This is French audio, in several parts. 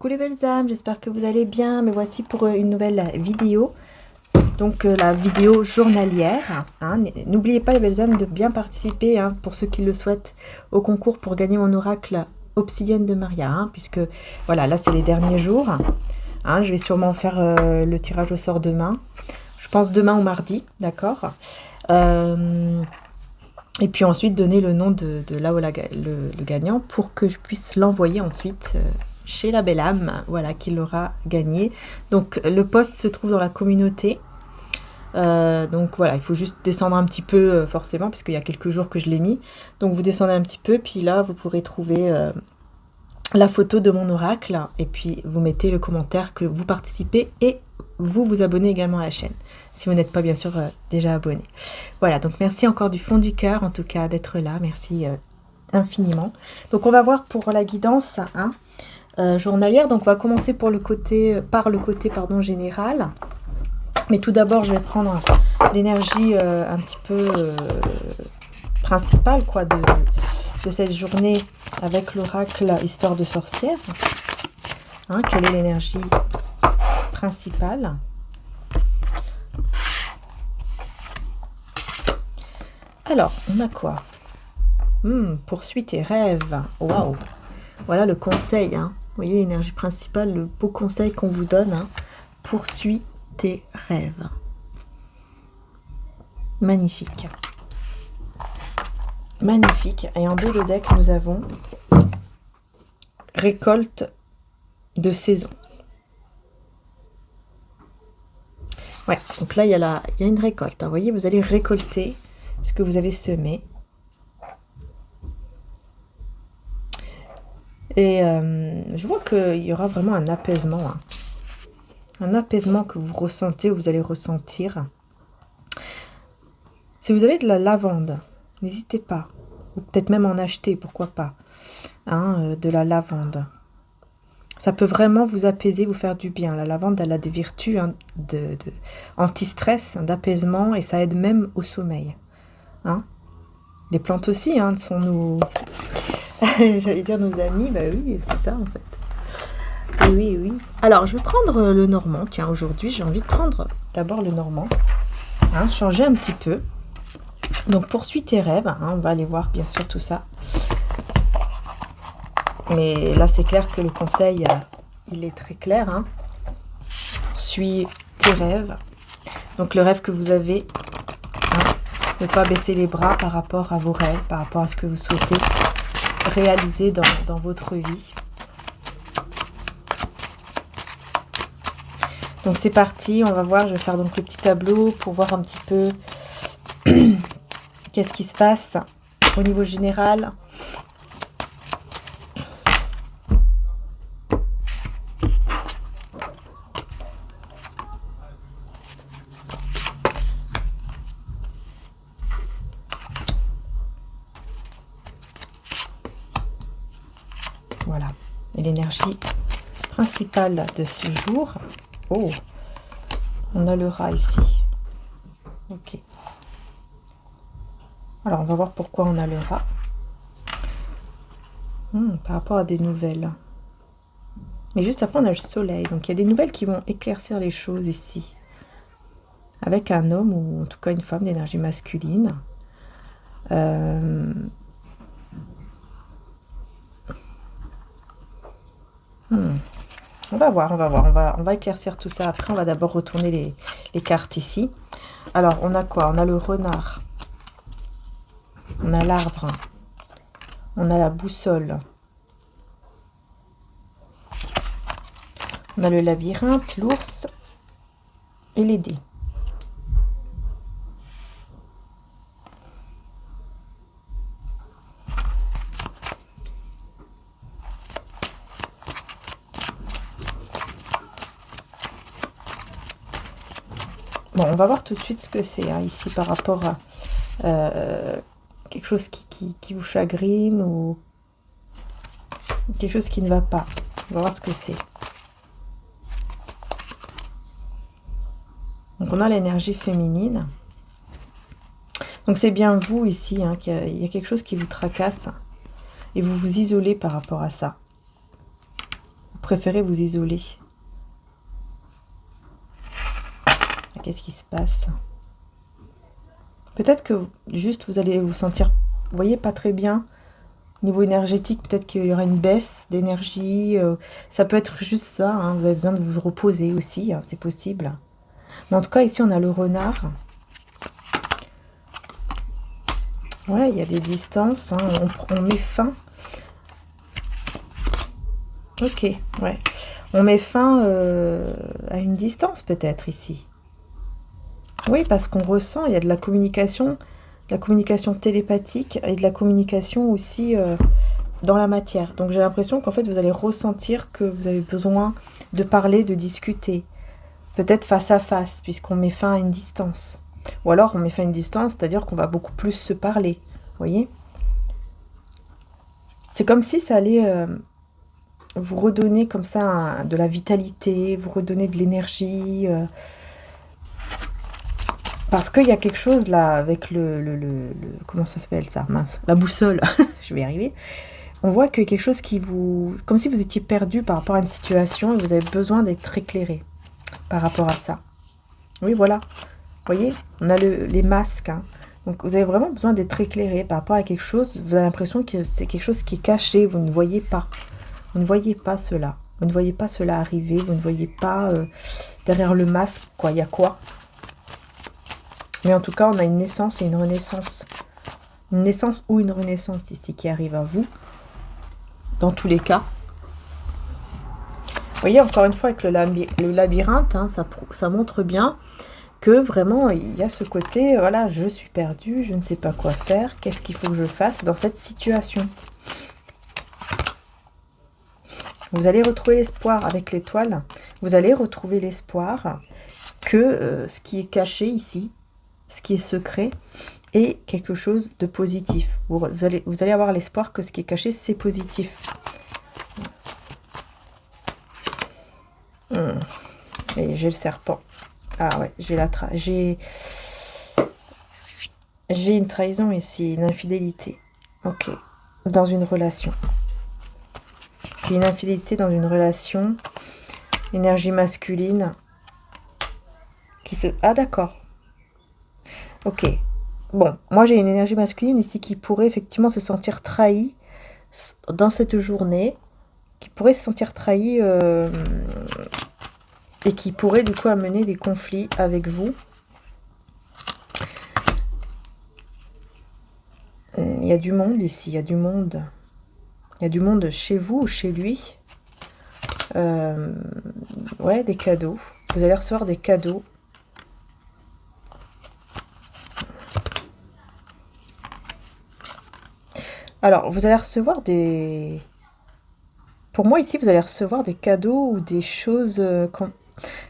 Coucou les belles âmes, j'espère que vous allez bien. Me voici pour une nouvelle vidéo. Donc la vidéo journalière. Hein. N'oubliez pas les belles âmes de bien participer, hein, pour ceux qui le souhaitent, au concours pour gagner mon oracle Obsidienne de Maria. Hein, puisque voilà, là c'est les derniers jours. Hein, je vais sûrement faire le tirage au sort demain. Je pense demain ou mardi, d'accord. Et puis ensuite donner le nom de là où le gagnant pour que je puisse l'envoyer ensuite chez la belle âme, voilà, qui l'aura gagné. Donc le post se trouve dans la communauté. Donc voilà, il faut juste descendre un petit peu forcément, parce qu'il y a quelques jours que je l'ai mis. Donc vous descendez un petit peu, puis là vous pourrez trouver la photo de mon oracle, et puis vous mettez le commentaire que vous participez et vous vous abonnez également à la chaîne, si vous n'êtes pas bien sûr déjà abonné. Voilà, donc merci encore du fond du cœur en tout cas d'être là, merci infiniment. Donc on va voir pour la guidance, hein, journalière. Donc on va commencer par le côté général. Mais tout d'abord, je vais prendre l'énergie un petit peu principale quoi, de cette journée avec l'oracle Histoire de sorcière. Hein, quelle est l'énergie principale? Alors, on a quoi? Poursuis tes rêves. Waouh! Voilà le conseil. Hein. Vous voyez l'énergie principale, le beau conseil qu'on vous donne. Hein. Poursuis tes rêves. Magnifique. Magnifique. Et en dos de deck, nous avons récolte de saison. Ouais, donc là, il y a une récolte. Hein. Vous voyez, vous allez récolter ce que vous avez semé. Et je vois qu'il y aura vraiment un apaisement. Hein. Un apaisement que vous ressentez, ou vous allez ressentir. Si vous avez de la lavande, n'hésitez pas. Ou peut-être même en acheter, pourquoi pas. Hein, de la lavande. Ça peut vraiment vous apaiser, vous faire du bien. La lavande, elle a des vertus, hein, anti-stress, d'apaisement, et ça aide même au sommeil. Hein. Les plantes aussi, hein, sont nos... J'allais dire nos amis, bah oui, c'est ça en fait. Oui, oui. Alors, je vais prendre le normand. Tiens, aujourd'hui, j'ai envie de prendre d'abord le normand. Hein, changer un petit peu. Donc, poursuis tes rêves. Hein, on va aller voir, bien sûr, tout ça. Mais là, c'est clair que le conseil, il est très clair. Hein. Poursuis tes rêves. Donc, le rêve que vous avez, hein, ne pas baisser les bras par rapport à vos rêves, par rapport à ce que vous souhaitez réaliser dans votre vie. Donc c'est parti, on va voir, je vais faire donc le petit tableau pour voir un petit peu qu'est-ce qui se passe au niveau général. Voilà, et l'énergie principale de ce jour. Oh, on a le rat ici. Ok. Alors, on va voir pourquoi on a le rat. Par rapport à des nouvelles. Mais juste après, on a le soleil. Donc, il y a des nouvelles qui vont éclaircir les choses ici. Avec un homme, ou en tout cas une femme d'énergie masculine. On va voir, on va éclaircir tout ça. Après, on va d'abord retourner les cartes ici. Alors, on a quoi? On a le renard. On a l'arbre. On a la boussole. On a le labyrinthe, l'ours et les dés. Bon, on va voir tout de suite ce que c'est, hein, ici, par rapport à quelque chose qui vous chagrine ou quelque chose qui ne va pas. On va voir ce que c'est. Donc, on a l'énergie féminine. Donc, c'est bien vous, ici, hein, qu'il y a quelque chose qui vous tracasse. Et vous vous isolez par rapport à ça. Vous préférez vous isoler. Qu'est-ce qui se passe? Peut-être que juste vous allez vous sentir, vous voyez, pas très bien. Niveau énergétique, peut-être qu'il y aura une baisse d'énergie. Ça peut être juste ça, hein, vous avez besoin de vous reposer aussi, hein, c'est possible. Mais en tout cas, ici, on a le renard. Ouais, il y a des distances, hein, on met fin. Ok, ouais. On met fin à une distance peut-être ici. Oui, parce qu'on ressent, il y a de la communication télépathique et de la communication aussi dans la matière. Donc j'ai l'impression qu'en fait vous allez ressentir que vous avez besoin de parler, de discuter. Peut-être face à face, puisqu'on met fin à une distance. Ou alors on met fin à une distance, c'est-à-dire qu'on va beaucoup plus se parler. Vous voyez? C'est comme si ça allait vous redonner comme ça de la vitalité, vous redonner de l'énergie. Parce qu'il y a quelque chose là avec comment ça s'appelle ça? Mince, la boussole. Je vais y arriver. On voit que quelque chose qui vous... Comme si vous étiez perdu par rapport à une situation et vous avez besoin d'être éclairé par rapport à ça. Oui, voilà. Vous voyez, on a les masques. Hein. Donc, vous avez vraiment besoin d'être éclairé par rapport à quelque chose. Vous avez l'impression que c'est quelque chose qui est caché. Vous ne voyez pas. Vous ne voyez pas cela. Vous ne voyez pas cela arriver. Vous ne voyez pas derrière le masque, quoi. Il y a quoi? Mais en tout cas, on a une naissance et une renaissance. Une naissance ou une renaissance ici qui arrive à vous. Dans tous les cas. Vous voyez, encore une fois, avec le labyrinthe, hein, ça montre bien que vraiment, il y a ce côté, voilà, je suis perdue, je ne sais pas quoi faire, qu'est-ce qu'il faut que je fasse dans cette situation. Vous allez retrouver l'espoir avec l'étoile. Vous allez retrouver l'espoir que ce qui est caché ici, ce qui est secret, est quelque chose de positif. Vous allez avoir l'espoir que ce qui est caché, c'est positif. Et j'ai le serpent. Ah ouais, j'ai une trahison ici, une infidélité. Ok. Dans une relation. J'ai une infidélité dans une relation. Énergie masculine. Ah d'accord. Ok. Bon, moi j'ai une énergie masculine ici qui pourrait effectivement se sentir trahie dans cette journée. Qui pourrait se sentir trahie et qui pourrait du coup amener des conflits avec vous. Il y a du monde ici, il y a du monde. Il y a du monde chez vous ou chez lui. Ouais, des cadeaux. Vous allez recevoir des cadeaux. Alors, vous allez recevoir des... Pour moi, ici, vous allez recevoir des cadeaux ou des choses...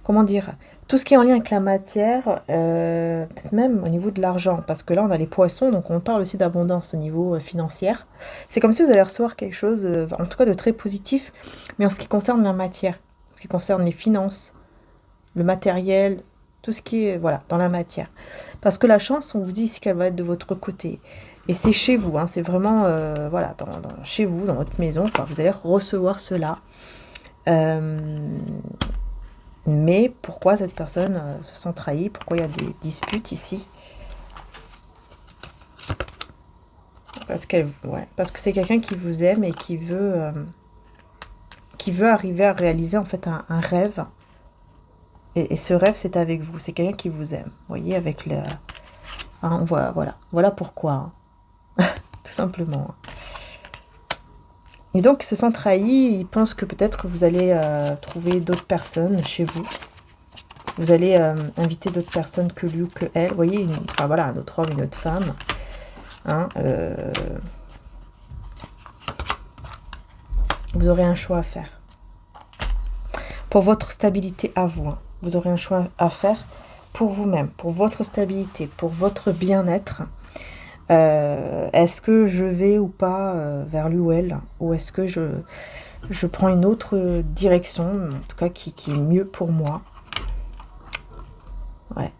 Comment dire? Tout ce qui est en lien avec la matière, peut-être même au niveau de l'argent. Parce que là, on a les poissons, donc on parle aussi d'abondance au niveau financier. C'est comme si vous allez recevoir quelque chose, en tout cas de très positif, mais en ce qui concerne la matière, en ce qui concerne les finances, le matériel, tout ce qui est voilà, dans la matière. Parce que la chance, on vous dit ici qu'elle va être de votre côté. Et c'est chez vous, hein, c'est vraiment voilà, chez vous, dans votre maison, enfin, vous allez recevoir cela. Mais pourquoi cette personne se sent trahie? Pourquoi il y a des disputes ici? Parce que c'est quelqu'un qui vous aime et qui veut arriver à réaliser en fait un rêve. Et ce rêve, c'est avec vous. C'est quelqu'un qui vous aime. Vous voyez, avec le... Hein, voilà pourquoi. Hein. Tout simplement. Et donc, ils se sentent trahis, ils pensent que peut-être vous allez trouver d'autres personnes chez vous. Vous allez inviter d'autres personnes que lui ou que elle. Vous voyez, enfin voilà, un autre homme, une autre femme. Hein, vous aurez un choix à faire. Pour votre stabilité à vous. Hein, vous aurez un choix à faire pour vous-même, pour votre stabilité, pour votre bien-être. Est-ce que je vais ou pas vers lui ou elle, ou est-ce que je prends une autre direction, en tout cas qui est mieux pour moi. Ouais.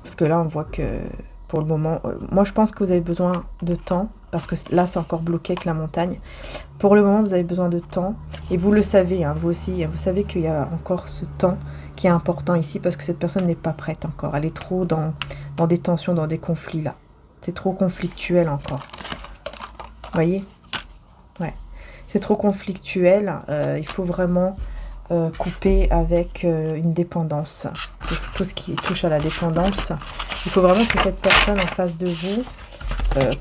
Parce que là, on voit que pour le moment, moi je pense que vous avez besoin de temps, parce que là c'est encore bloqué avec la montagne. Pour le moment, vous avez besoin de temps, et vous le savez, hein, vous aussi, vous savez qu'il y a encore ce temps qui est important ici, parce que cette personne n'est pas prête encore. Elle est trop dans des tensions, dans des conflits là. C'est trop conflictuel encore. Vous voyez? Ouais. C'est trop conflictuel. Il faut vraiment couper avec une dépendance. Tout ce qui touche à la dépendance. Il faut vraiment que cette personne en face de vous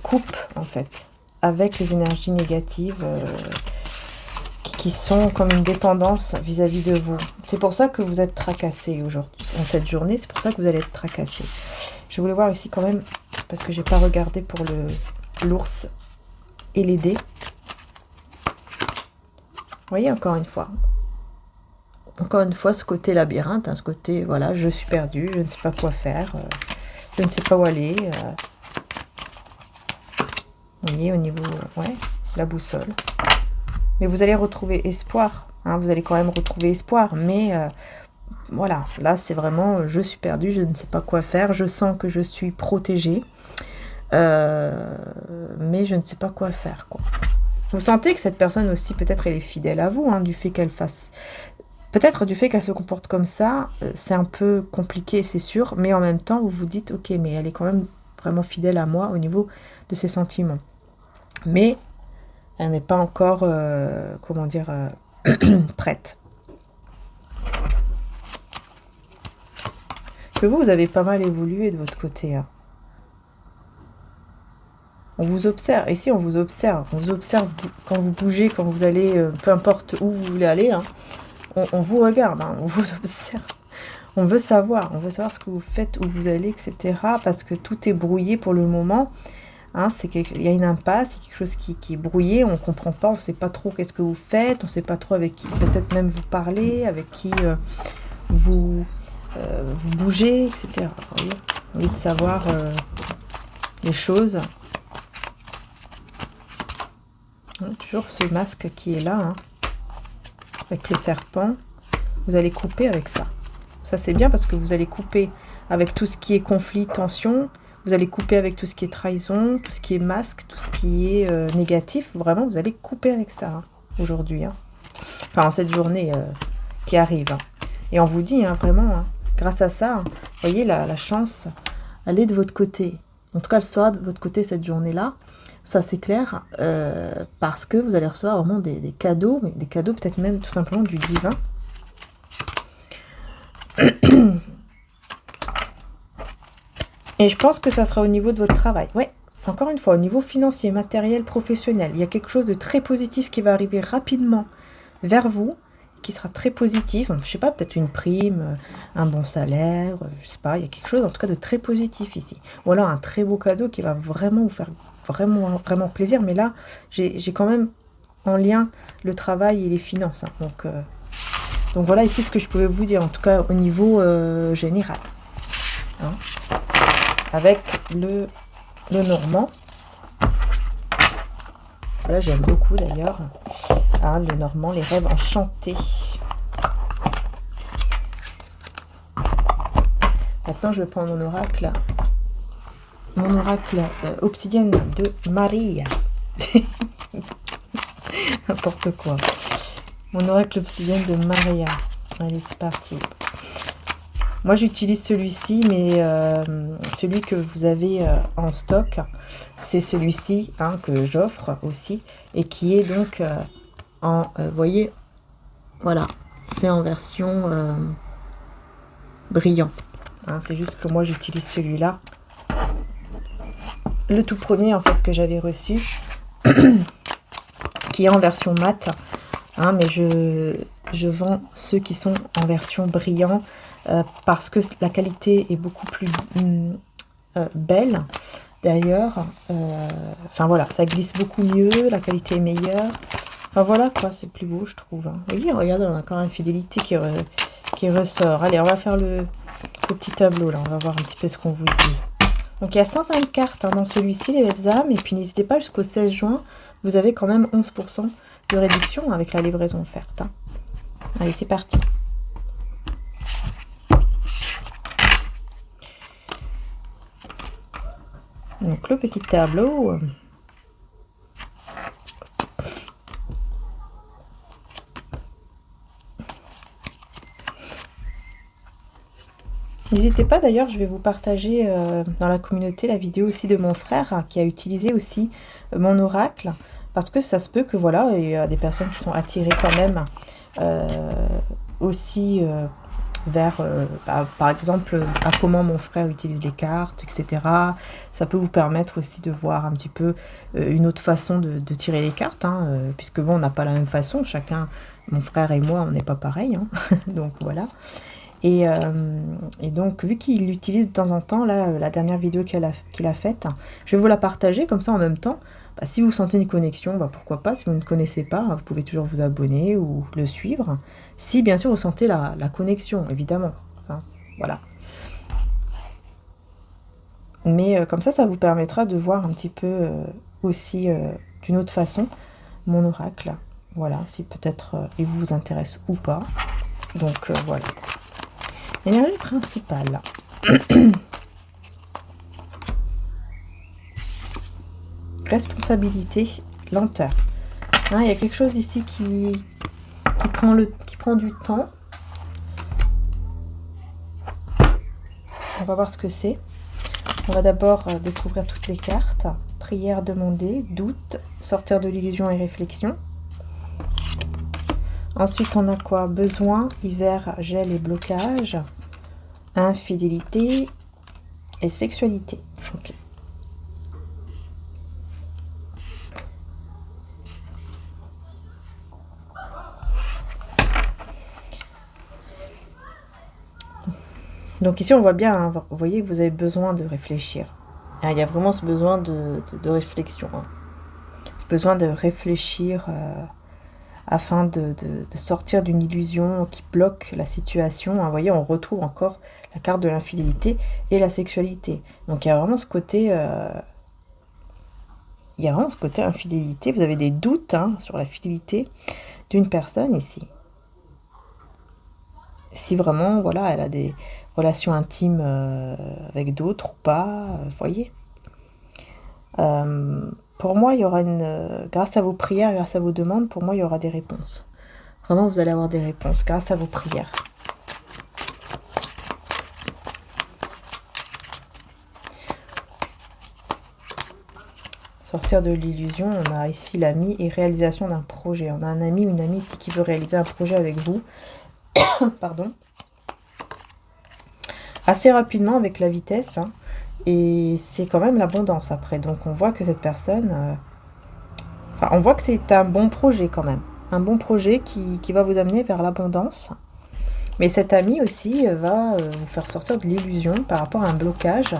coupe, en fait, avec les énergies négatives qui sont comme une dépendance vis-à-vis de vous. C'est pour ça que vous êtes tracassé aujourd'hui, en cette journée. C'est pour ça que vous allez être tracassé. Je voulais voir ici quand même, parce que j'ai pas regardé pour l'ours et les dés. Vous voyez, encore une fois, ce côté labyrinthe, hein, ce côté, voilà, je suis perdue, je ne sais pas quoi faire, je ne sais pas où aller. Vous voyez, au niveau, ouais, la boussole. Mais vous allez retrouver espoir, hein, vous allez quand même retrouver espoir, mais voilà, là, c'est vraiment, je suis perdue, je ne sais pas quoi faire, je sens que je suis protégée, mais je ne sais pas quoi faire, quoi. Vous sentez que cette personne aussi, peut-être, elle est fidèle à vous, hein, du fait qu'elle fasse... Peut-être du fait qu'elle se comporte comme ça, c'est un peu compliqué, c'est sûr, mais en même temps, vous vous dites, ok, mais elle est quand même vraiment fidèle à moi au niveau de ses sentiments. Mais elle n'est pas encore, comment dire, prête. Que vous avez pas mal évolué de votre côté, hein. On vous observe, ici on vous observe quand vous bougez, quand vous allez, peu importe où vous voulez aller, hein. On vous regarde, hein, on vous observe. On veut savoir ce que vous faites, où vous allez, etc. Parce que tout est brouillé pour le moment. Hein, il y a une impasse, il y a quelque chose qui est brouillé, on ne comprend pas, on ne sait pas trop qu'est-ce que vous faites, on ne sait pas trop avec qui peut-être même vous parlez, avec qui vous bougez, etc. Vous voyez, envie de savoir les choses. Hein, toujours ce masque qui est là, hein, avec le serpent. Vous allez couper avec ça. Ça, c'est bien parce que vous allez couper avec tout ce qui est conflit, tension. Vous allez couper avec tout ce qui est trahison, tout ce qui est masque, tout ce qui est négatif. Vraiment, vous allez couper avec ça, hein, aujourd'hui. Hein. Enfin, en cette journée qui arrive. Hein. Et on vous dit, hein, vraiment, hein, grâce à ça, hein, vous voyez, la chance, elle est de votre côté. En tout cas, elle sera de votre côté cette journée-là. Ça, c'est clair. Parce que vous allez recevoir vraiment des cadeaux. Mais des cadeaux peut-être même tout simplement du divin. Et je pense que ça sera au niveau de votre travail. Ouais, encore une fois, au niveau financier, matériel, professionnel. Il y a quelque chose de très positif qui va arriver rapidement vers vous, qui sera très positif. Je sais pas, peut-être une prime, un bon salaire, je sais pas. Il y a quelque chose en tout cas de très positif ici. Ou alors un très beau cadeau qui va vraiment vous faire vraiment plaisir. Mais là, j'ai quand même en lien le travail et les finances. Hein. Donc voilà ici ce que je pouvais vous dire, en tout cas au niveau général. Hein. Avec le normand. Là j'aime beaucoup d'ailleurs. Hein, le normand, les rêves enchantés. Maintenant je vais prendre mon oracle. Mon oracle obsidienne de Maria. N'importe quoi. Mon oracle obsidienne de Maria. Allez, c'est parti. Moi, j'utilise celui-ci, mais celui que vous avez en stock, c'est celui-ci, hein, que j'offre aussi, et qui est donc vous voyez, voilà, c'est en version brillant. Hein, c'est juste que moi, j'utilise celui-là. Le tout premier, en fait, que j'avais reçu, qui est en version mat. Hein, mais je vends ceux qui sont en version brillant parce que la qualité est beaucoup plus belle. D'ailleurs, enfin voilà, ça glisse beaucoup mieux, la qualité est meilleure. Enfin voilà quoi, c'est plus beau je trouve. Hein. Vous voyez, regardez, on a encore une fidélité qui ressort. Allez, on va faire le petit tableau, là. On va voir un petit peu ce qu'on vous dit. Donc, il y a 105 cartes hein, dans celui-ci, les belles âmes. Et puis, n'hésitez pas, jusqu'au 16 juin, vous avez quand même 11% de réduction avec la livraison offerte. Hein. Allez, c'est parti. Donc, le petit tableau. N'hésitez pas, d'ailleurs, je vais vous partager dans la communauté la vidéo aussi de mon frère hein, qui a utilisé aussi mon oracle. Parce que ça se peut que, voilà, il y a des personnes qui sont attirées quand même aussi vers, par exemple, à comment mon frère utilise les cartes, etc. Ça peut vous permettre aussi de voir un petit peu une autre façon de tirer les cartes, hein, puisque bon, on n'a pas la même façon, chacun, mon frère et moi, on n'est pas pareil, hein, donc voilà. Et donc, vu qu'il l'utilise de temps en temps, là, la dernière vidéo qu'il a faite, je vais vous la partager, comme ça, en même temps, bah, si vous sentez une connexion, bah, pourquoi pas, si vous ne connaissez pas, vous pouvez toujours vous abonner ou le suivre, si, bien sûr, vous sentez la connexion, évidemment, enfin, voilà. Mais comme ça vous permettra de voir un petit peu aussi d'une autre façon mon oracle, voilà, si peut-être il vous intéresse ou pas, donc voilà. L'énergie principale. Responsabilité, lenteur. Hein, il y a quelque chose ici qui prend du temps. On va voir ce que c'est. On va d'abord découvrir toutes les cartes. Prière demandée, doute, sortir de l'illusion et réflexion. Ensuite, on a quoi? Besoin, hiver, gel et blocage. Infidélité et sexualité. Ok. Donc ici, on voit bien, hein, vous voyez que vous avez besoin de réfléchir. Ah, il y a vraiment ce besoin de réflexion. Hein. Besoin de réfléchir afin de sortir d'une illusion qui bloque la situation. Hein. Vous voyez, on retrouve encore la carte de l'infidélité et la sexualité. Donc il y a vraiment ce côté... il y a vraiment ce côté infidélité. Vous avez des doutes hein, sur la fidélité d'une personne ici. Si vraiment, voilà, elle a des relations intimes avec d'autres ou pas, vous voyez. Pour moi, il y aura grâce à vos prières, grâce à vos demandes, pour moi, il y aura des réponses. Vraiment, vous allez avoir des réponses grâce à vos prières. Sortir de l'illusion, on a ici l'ami et réalisation d'un projet. On a un ami ou une amie ici qui veut réaliser un projet avec vous. Pardon. Assez rapidement avec la vitesse. Hein. Et c'est quand même l'abondance après. Donc on voit que cette personne... Enfin, on voit que c'est un bon projet quand même. Un bon projet qui va vous amener vers l'abondance. Mais cet ami aussi va vous faire sortir de l'illusion par rapport à un blocage.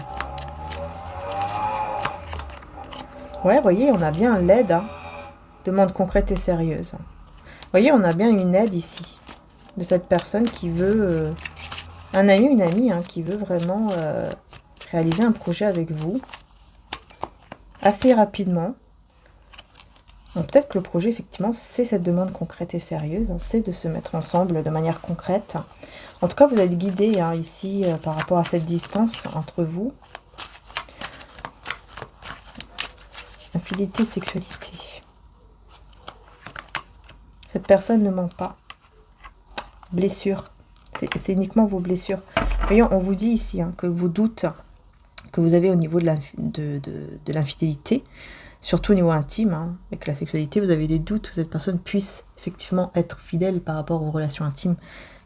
Ouais, vous voyez, on a bien l'aide. Hein. Demande concrète et sérieuse. Vous voyez, on a bien une aide ici. De cette personne qui veut... un ami ou une amie hein, qui veut vraiment réaliser un projet avec vous. Assez rapidement. Donc peut-être que le projet, effectivement, c'est cette demande concrète et sérieuse. Hein, c'est de se mettre ensemble de manière concrète. En tout cas, vous êtes guidé hein, ici par rapport à cette distance entre vous. Infidélité, sexualité. Cette personne ne ment pas. Blessure. C'est uniquement vos blessures. Voyons, on vous dit ici hein, que vos doutes que vous avez au niveau de l'infidélité, surtout au niveau intime, hein, avec la sexualité, vous avez des doutes que cette personne puisse effectivement être fidèle par rapport aux relations intimes,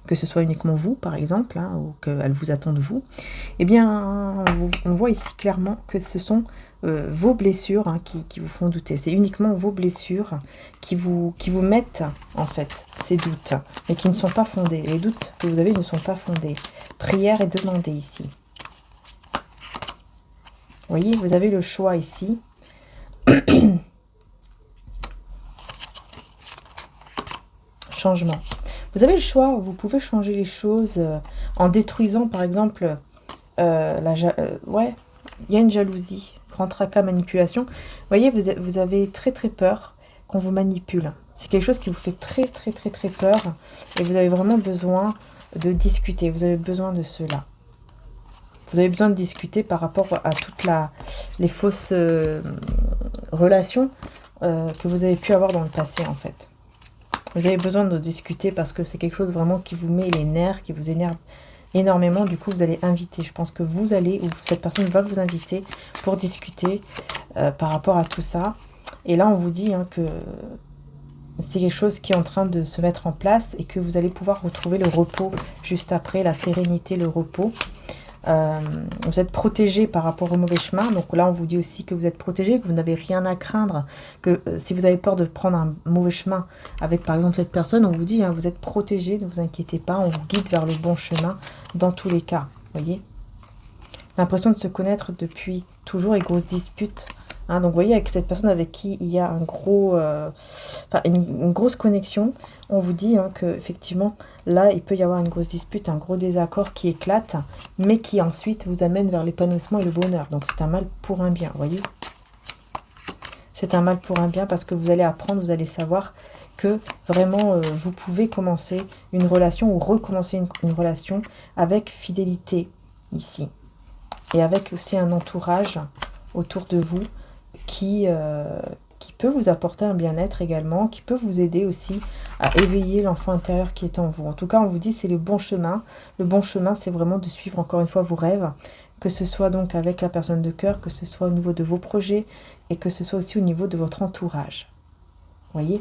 que ce soit uniquement vous, par exemple, hein, ou qu'elle vous attend de vous. Eh bien, on voit ici clairement que ce sont vos blessures hein, qui vous font douter. C'est uniquement vos blessures qui vous mettent, en fait, ces doutes, mais qui ne sont pas fondés. Les doutes que vous avez ne sont pas fondés. Prière est demandée ici. Vous voyez, vous avez le choix ici. Changement. Vous avez le choix, vous pouvez changer les choses en détruisant, par exemple, ouais, il y a une jalousie, grand tracas, manipulation. Vous voyez, vous avez très très peur qu'on vous manipule. C'est quelque chose qui vous fait très très très très peur et vous avez vraiment besoin de discuter. Vous avez besoin de cela. Vous avez besoin de discuter par rapport à toutes les fausses relations que vous avez pu avoir dans le passé, en fait. Vous avez besoin de discuter parce que c'est quelque chose vraiment qui vous met les nerfs, qui vous énerve énormément. Du coup, vous allez inviter. Je pense que vous allez, ou cette personne va vous inviter pour discuter par rapport à tout ça. Et là, on vous dit que c'est quelque chose qui est en train de se mettre en place et que vous allez pouvoir retrouver le repos juste après, la sérénité, le repos. Vous êtes protégé par rapport au mauvais chemin. Donc là, on vous dit aussi que vous êtes protégé, que vous n'avez rien à craindre. Que si vous avez peur de prendre un mauvais chemin avec, par exemple, cette personne, on vous dit, vous êtes protégé, ne vous inquiétez pas. On vous guide vers le bon chemin dans tous les cas. Vous voyez, l'impression de se connaître depuis toujours et grosse dispute. Donc, vous voyez, avec cette personne avec qui il y a un gros, une grosse connexion, on vous dit que effectivement, là, il peut y avoir une grosse dispute, un gros désaccord qui éclate, mais qui ensuite vous amène vers l'épanouissement et le bonheur. Donc, c'est un mal pour un bien, vous voyez. C'est un mal pour un bien parce que vous allez apprendre, vous allez savoir que vraiment, vous pouvez commencer une relation ou recommencer une relation avec fidélité ici. Et avec aussi un entourage autour de vous qui peut vous apporter un bien-être également, qui peut vous aider aussi à éveiller l'enfant intérieur qui est en vous. En tout cas, on vous dit c'est le bon chemin. Le bon chemin, c'est vraiment de suivre encore une fois vos rêves, que ce soit donc avec la personne de cœur, que ce soit au niveau de vos projets et que ce soit aussi au niveau de votre entourage. Vous voyez ?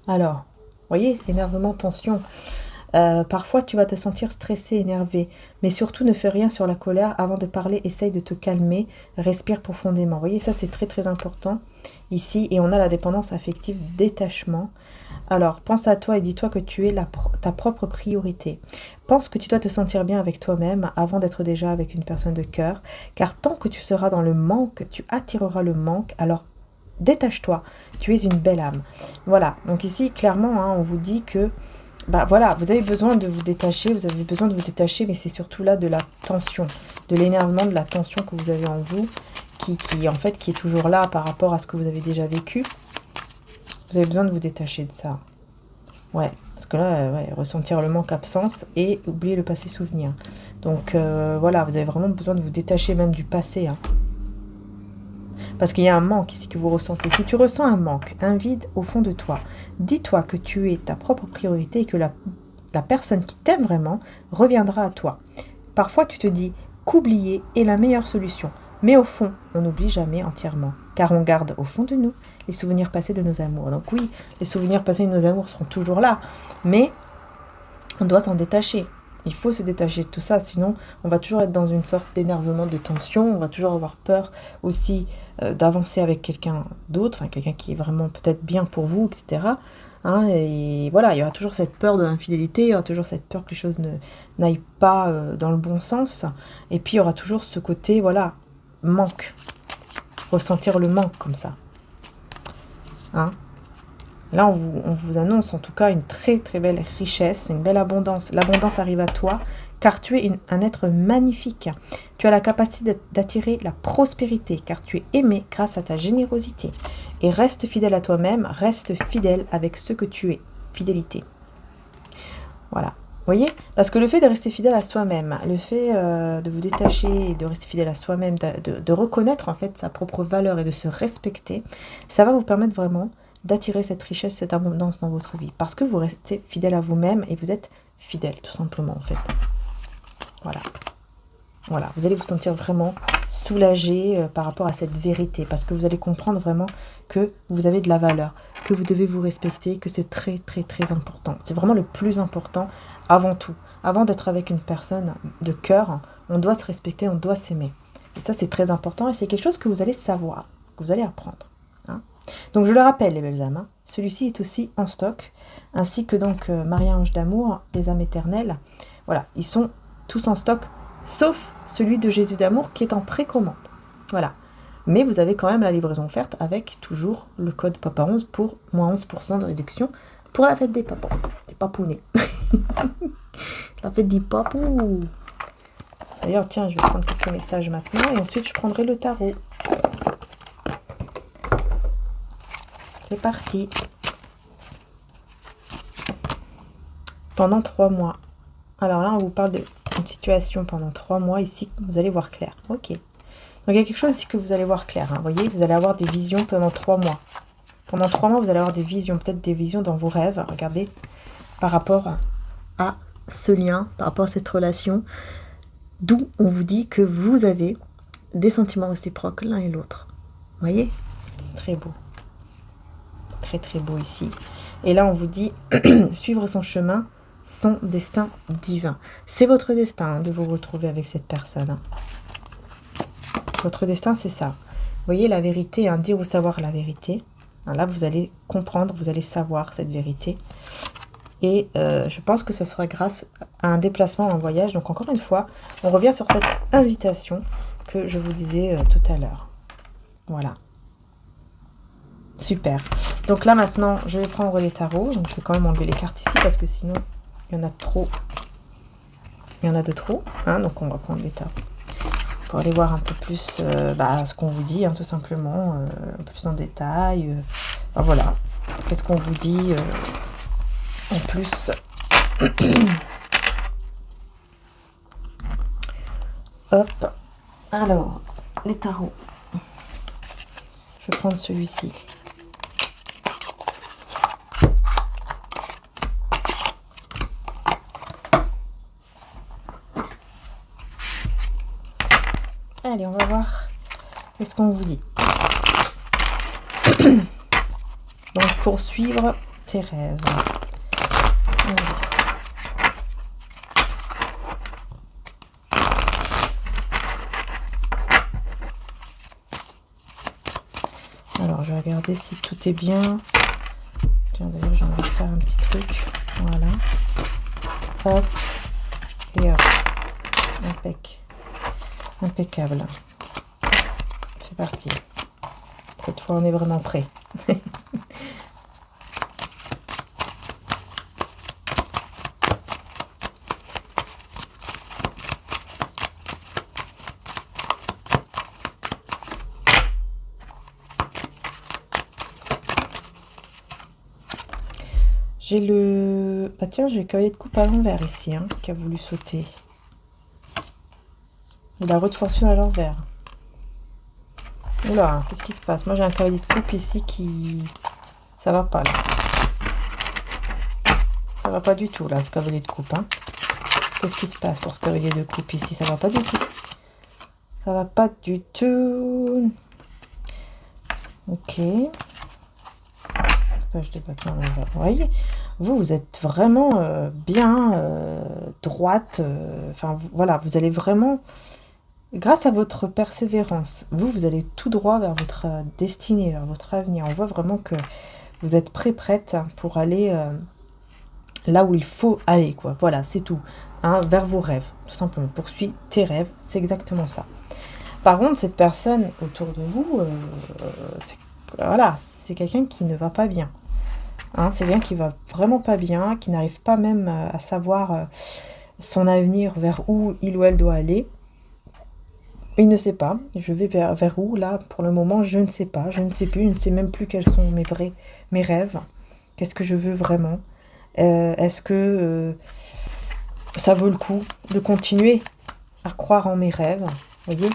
Alors, vous voyez, énervement, tension. Parfois, tu vas te sentir stressé, énervé. Mais surtout, ne fais rien sur la colère. Avant de parler, essaye de te calmer. Respire profondément. Vous voyez, ça, c'est très, très important ici. Et on a la dépendance affective, détachement. Alors, pense à toi et dis-toi que tu es ta propre priorité. Pense que tu dois te sentir bien avec toi-même avant d'être déjà avec une personne de cœur. Car tant que tu seras dans le manque, tu attireras le manque. Alors, détache-toi. Tu es une belle âme. Voilà. Donc ici, clairement, on vous dit que voilà, vous avez besoin de vous détacher, mais c'est surtout là de la tension, de l'énervement, de la tension que vous avez en vous, qui est toujours là par rapport à ce que vous avez déjà vécu. Vous avez besoin de vous détacher de ça. Ouais, parce que là, ressentir le manque, absence et oublier le passé souvenir. Donc voilà, vous avez vraiment besoin de vous détacher même du passé. Parce qu'il y a un manque ici que vous ressentez. Si tu ressens un manque, un vide au fond de toi, dis-toi que tu es ta propre priorité et que la personne qui t'aime vraiment reviendra à toi. Parfois, tu te dis qu'oublier est la meilleure solution. Mais au fond, on n'oublie jamais entièrement. Car on garde au fond de nous les souvenirs passés de nos amours. Donc oui, les souvenirs passés de nos amours seront toujours là. Mais on doit s'en détacher. Il faut se détacher de tout ça, sinon on va toujours être dans une sorte d'énervement, de tension, on va toujours avoir peur aussi d'avancer avec quelqu'un d'autre, quelqu'un qui est vraiment peut-être bien pour vous, etc. Et voilà, il y aura toujours cette peur de l'infidélité, il y aura toujours cette peur que les choses n'aillent pas dans le bon sens, et puis il y aura toujours ce côté, voilà, manque, ressentir le manque comme ça. Là, on vous annonce en tout cas une très très belle richesse, une belle abondance. L'abondance arrive à toi car tu es un être magnifique. Tu as la capacité d'attirer la prospérité car tu es aimé grâce à ta générosité. Et reste fidèle à toi-même, reste fidèle avec ce que tu es. Fidélité. Voilà. Vous voyez ? Parce que le fait de rester fidèle à soi-même, le fait de vous détacher et de rester fidèle à soi-même, de reconnaître en fait sa propre valeur et de se respecter, ça va vous permettre vraiment d'attirer cette richesse, cette abondance dans votre vie. Parce que vous restez fidèle à vous-même et vous êtes fidèle, tout simplement, en fait. Voilà, vous allez vous sentir vraiment soulagé par rapport à cette vérité. Parce que vous allez comprendre vraiment que vous avez de la valeur, que vous devez vous respecter, que c'est très, très, très important. C'est vraiment le plus important avant tout. Avant d'être avec une personne de cœur, on doit se respecter, on doit s'aimer. Et ça, c'est très important et c'est quelque chose que vous allez savoir, que vous allez apprendre. Donc je le rappelle les belles âmes, celui-ci est aussi en stock, ainsi que donc Marie-Ange d'amour, les âmes éternelles. Voilà, ils sont tous en stock, sauf celui de Jésus d'amour qui est en précommande. Voilà. mais vous avez quand même la livraison offerte avec toujours le code Papa 11 pour moins 11% de réduction pour la fête des papas, des papounets. La fête des papous. D'ailleurs, tiens, je vais prendre quelques messages maintenant et ensuite je prendrai le tarot. C'est parti. Pendant 3 mois. Alors là, on vous parle d'une situation pendant 3 mois ici, vous allez voir clair. Ok. Donc il y a quelque chose ici que vous allez voir clair. Vous voyez, vous allez avoir des visions pendant 3 mois. Pendant 3 mois, vous allez avoir des visions, peut-être des visions dans vos rêves. Regardez, par rapport à ce lien, par rapport à cette relation, d'où on vous dit que vous avez des sentiments réciproques l'un et l'autre. Vous voyez? Très beau. Très très beau ici. Et là, on vous dit suivre son chemin, son destin divin. C'est votre destin de vous retrouver avec cette personne. Votre destin, c'est ça. Vous voyez, la vérité, dire ou savoir la vérité. Là, vous allez comprendre, vous allez savoir cette vérité. Et je pense que ce sera grâce à un déplacement, un voyage. Donc, encore une fois, on revient sur cette invitation que je vous disais tout à l'heure. Voilà. Super. Donc là, maintenant, je vais prendre les tarots. Donc, je vais quand même enlever les cartes ici parce que sinon, il y en a trop. Il y en a de trop. Donc, on va prendre les tarots. Pour aller voir un peu plus ce qu'on vous dit, tout simplement, un peu plus en détail. Voilà, qu'est-ce qu'on vous dit en plus. Hop, alors, les tarots. Je vais prendre celui-ci. Allez, on va voir qu'est-ce qu'on vous dit. Donc, poursuivre tes rêves. Alors, je vais regarder si tout est bien. Tiens, d'ailleurs, j'ai envie de faire un petit truc. Voilà. Hop. Et hop. Impeccable. C'est parti. Cette fois, on est vraiment prêt. J'ai le... Bah tiens, j'ai le cavalier de coupe à l'envers ici, qui a voulu sauter. Et la roue de fortune à l'envers. Oula, qu'est-ce qui se passe? Moi, j'ai un cavalier de coupe ici qui... Ça va pas, là. Ça va pas du tout, là, ce cavalier de coupe, Qu'est-ce qui se passe pour ce cavalier de coupe ici? Ça va pas du tout. Ça va pas du tout. Ok. Page de bâton à l'envers. Vous voyez, vous êtes vraiment bien droite. Enfin, voilà, vous allez vraiment... Grâce à votre persévérance, vous allez tout droit vers votre destinée, vers votre avenir. On voit vraiment que vous êtes prête pour aller là où il faut aller, quoi. Voilà, c'est tout. Vers vos rêves, tout simplement. Poursuis tes rêves, c'est exactement ça. Par contre, cette personne autour de vous, c'est quelqu'un qui ne va pas bien. C'est quelqu'un qui va vraiment pas bien, qui n'arrive pas même à savoir son avenir, vers où il ou elle doit aller. Il ne sait pas, je vais vers où, là, pour le moment, je ne sais pas, je ne sais plus, je ne sais même plus quels sont mes rêves, qu'est-ce que je veux vraiment, est-ce que ça vaut le coup de continuer à croire en mes rêves, voyez,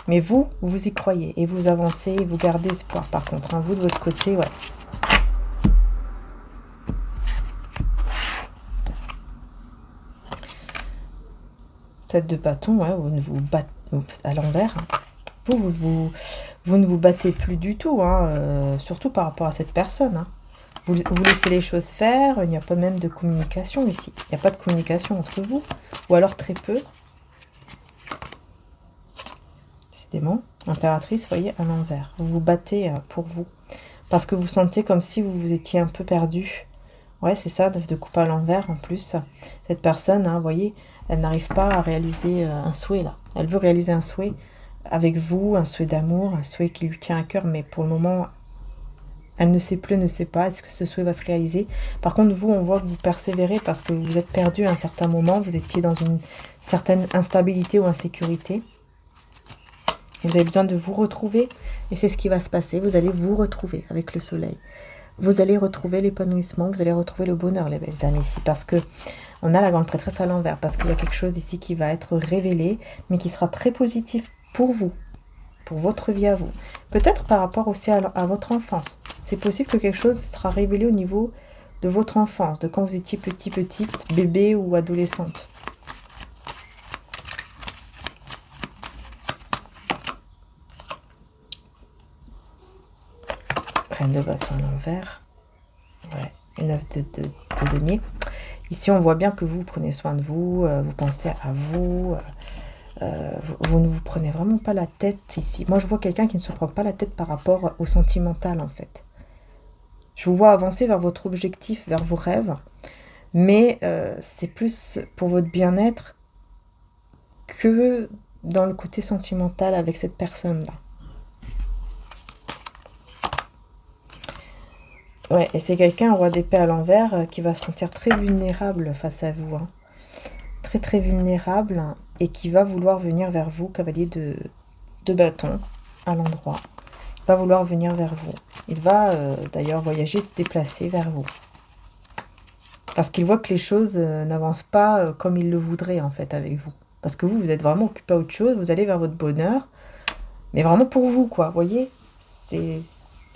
mais vous y croyez, et vous avancez, et vous gardez espoir, par contre, vous, de votre côté, ouais. Cette de bâton, ouais, vous ne vous battez à l'envers, vous ne vous battez plus du tout, surtout par rapport à cette personne. Vous laissez les choses faire, il n'y a pas même de communication ici. Il n'y a pas de communication entre vous, ou alors très peu. Décidément, impératrice, voyez, à l'envers. Vous vous battez pour vous, parce que vous sentez comme si vous étiez un peu perdu. Ouais, c'est ça, de coupe à l'envers en plus. Cette personne, voyez, elle n'arrive pas à réaliser un souhait là. Elle veut réaliser un souhait avec vous, un souhait d'amour, un souhait qui lui tient à cœur, mais pour le moment, elle ne sait plus, ne sait pas. Est-ce que ce souhait va se réaliser? Par contre, vous, on voit que vous persévérez parce que vous êtes perdu à un certain moment. Vous étiez dans une certaine instabilité ou insécurité. Vous avez besoin de vous retrouver. Et c'est ce qui va se passer. Vous allez vous retrouver avec le soleil. Vous allez retrouver l'épanouissement. Vous allez retrouver le bonheur, les belles âmes, ici. Parce que on a la grande prêtresse à l'envers. Parce qu'il y a quelque chose ici qui va être révélé, mais qui sera très positif pour vous. Pour votre vie à vous. Peut-être par rapport aussi à votre enfance. C'est possible que quelque chose sera révélé au niveau de votre enfance, de quand vous étiez petite, bébé ou adolescente. Reine de bâton à l'envers. Ouais, et 9 de denier. Ici, on voit bien que vous prenez soin de vous, vous pensez à vous. Vous ne vous prenez vraiment pas la tête ici. Moi, je vois quelqu'un qui ne se prend pas la tête par rapport au sentimental, en fait. Je vous vois avancer vers votre objectif, vers vos rêves, mais c'est plus pour votre bien-être que dans le côté sentimental avec cette personne-là. Ouais, et c'est quelqu'un, roi d'épée à l'envers, qui va se sentir très vulnérable face à vous. Hein. Très, très vulnérable, et qui va vouloir venir vers vous, cavalier de bâton, à l'endroit. Il va vouloir venir vers vous. Il va d'ailleurs voyager, se déplacer vers vous. Parce qu'il voit que les choses n'avancent pas comme il le voudrait, en fait, avec vous. Parce que vous êtes vraiment occupé à autre chose, vous allez vers votre bonheur, mais vraiment pour vous, quoi, vous voyez.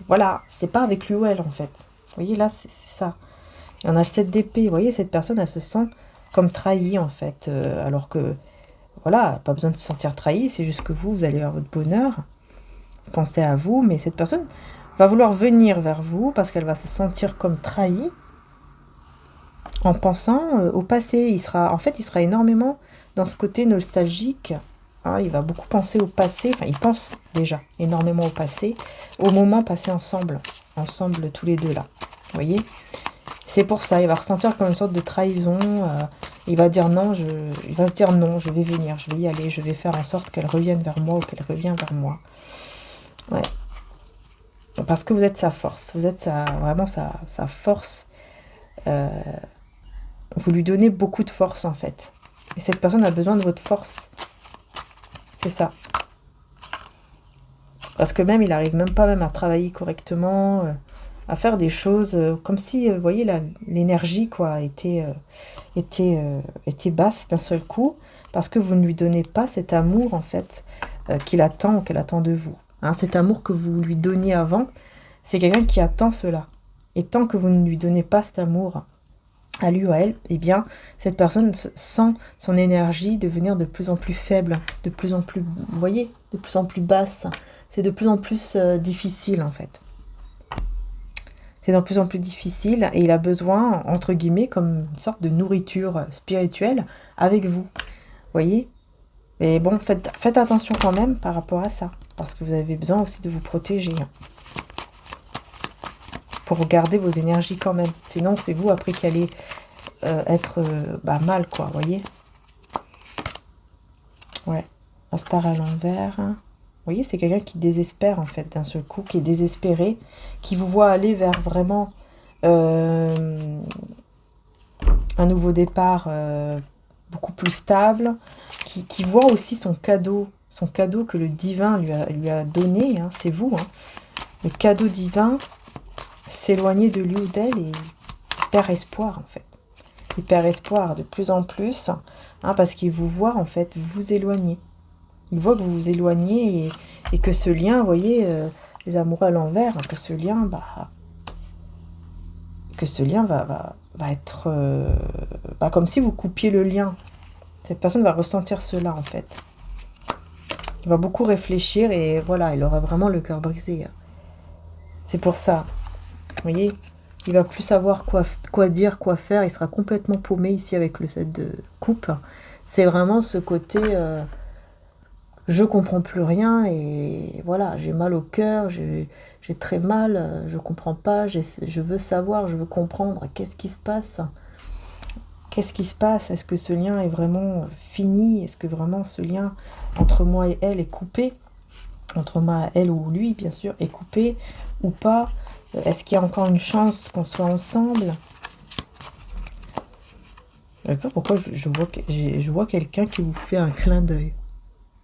Voilà, c'est pas avec lui ou elle, en fait. Vous voyez, là, c'est ça. Et on a le 7 d'épée, vous voyez, cette personne, elle se sent comme trahie, en fait, alors que, voilà, pas besoin de se sentir trahie, c'est juste que vous allez vers votre bonheur, pensez à vous, mais cette personne va vouloir venir vers vous parce qu'elle va se sentir comme trahie en pensant au passé. Il sera énormément dans ce côté nostalgique. Hein, il va beaucoup penser au passé. Enfin, il pense déjà énormément au passé, au moment passé ensemble tous les deux là. Vous voyez? C'est pour ça, il va ressentir comme une sorte de trahison. Il va dire non, il va se dire non, je vais venir, je vais y aller, je vais faire en sorte qu'elle revienne vers moi ou qu'elle revienne vers moi. Ouais. Parce que vous êtes sa force, vous êtes vraiment sa force. Vous lui donnez beaucoup de force en fait. Et cette personne a besoin de votre force. C'est ça. Parce que même, il n'arrive même pas à travailler correctement, à faire des choses comme si, vous voyez, l'énergie quoi était basse d'un seul coup. Parce que vous ne lui donnez pas cet amour en fait qu'il attend ou qu'elle attend de vous. Hein, cet amour que vous lui donniez avant, c'est quelqu'un qui attend cela. Et tant que vous ne lui donnez pas cet amour à lui ou à elle, eh bien, cette personne sent son énergie devenir de plus en plus faible, de plus en plus, vous voyez, de plus en plus basse. C'est de plus en plus difficile, en fait. C'est de plus en plus difficile et il a besoin, entre guillemets, comme une sorte de nourriture spirituelle avec vous. Vous voyez? Mais bon, faites attention quand même par rapport à ça. Parce que vous avez besoin aussi de vous protéger. Hein, pour garder vos énergies quand même. Sinon, c'est vous après qui allez être mal, quoi. Vous voyez? Ouais. Un star à l'envers. Vous voyez, c'est quelqu'un qui désespère, en fait, d'un seul coup. Qui est désespéré. Qui vous voit aller vers vraiment un nouveau départ beaucoup plus stable. Qui voit aussi son cadeau que le divin lui a donné. Hein, c'est vous, hein. Le cadeau divin, s'éloigner de lui ou d'elle et il perd espoir en fait. Il perd espoir de plus en plus hein, parce qu'il vous voit en fait vous éloigner. Il voit que vous vous éloignez et que ce lien, vous voyez, les amoureux à l'envers, que ce lien, va être comme si vous coupiez le lien. Cette personne va ressentir cela en fait. Il va beaucoup réfléchir et voilà, il aura vraiment le cœur brisé. C'est pour ça. Vous voyez, il va plus savoir quoi dire, quoi faire. Il sera complètement paumé ici avec le 7 de coupe. C'est vraiment ce côté, je comprends plus rien et voilà, j'ai mal au cœur, j'ai très mal, je comprends pas, je veux savoir, je veux comprendre. Qu'est-ce qui se passe? Qu'est-ce qui se passe? Est-ce que ce lien est vraiment fini? Est-ce que vraiment ce lien entre moi et elle est coupé? entre moi, elle ou lui, bien sûr, est coupé ou pas. Est-ce qu'il y a encore une chance qu'on soit ensemble? Je ne sais pas pourquoi je vois quelqu'un qui vous fait un clin d'œil.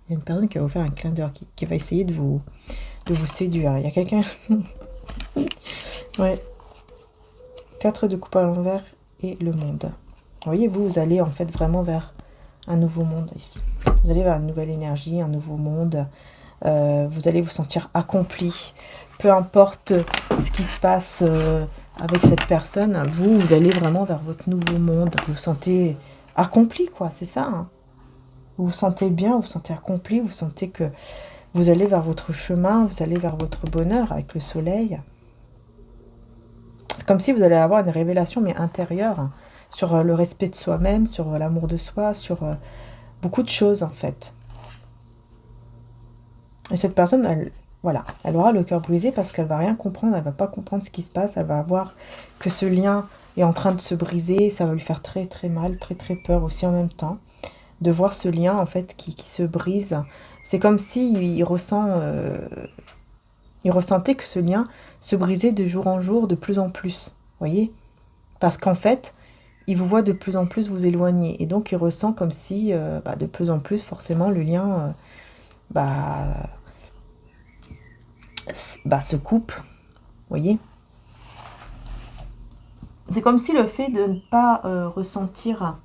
Il y a une personne qui va vous faire un clin d'œil, qui va essayer de vous séduire. Il y a quelqu'un... Ouais. 4 de coupe à l'envers et le monde. Vous voyez, vous allez en fait vraiment vers un nouveau monde ici. Vous allez vers une nouvelle énergie, un nouveau monde. Vous allez vous sentir accompli. Peu importe ce qui se passe avec cette personne, vous allez vraiment vers votre nouveau monde. Vous vous sentez accompli, quoi, c'est ça. Hein. Vous vous sentez bien, vous vous sentez accompli, vous sentez que vous allez vers votre chemin, vous allez vers votre bonheur avec le soleil. C'est comme si vous allez avoir une révélation, mais intérieure, hein, sur le respect de soi-même, sur l'amour de soi, sur beaucoup de choses, en fait. Et cette personne, elle, voilà, elle aura le cœur brisé parce qu'elle va rien comprendre, elle va pas comprendre ce qui se passe, elle va voir que ce lien est en train de se briser, ça va lui faire très très mal, très très peur aussi en même temps, de voir ce lien en fait qui se brise. C'est comme si il ressentait que ce lien se brisait de jour en jour, de plus en plus, voyez? Parce qu'en fait, il vous voit de plus en plus vous éloigner, et donc il ressent comme si, de plus en plus, forcément, le lien... se coupe, vous voyez. C'est comme si le fait de ne pas ressentir,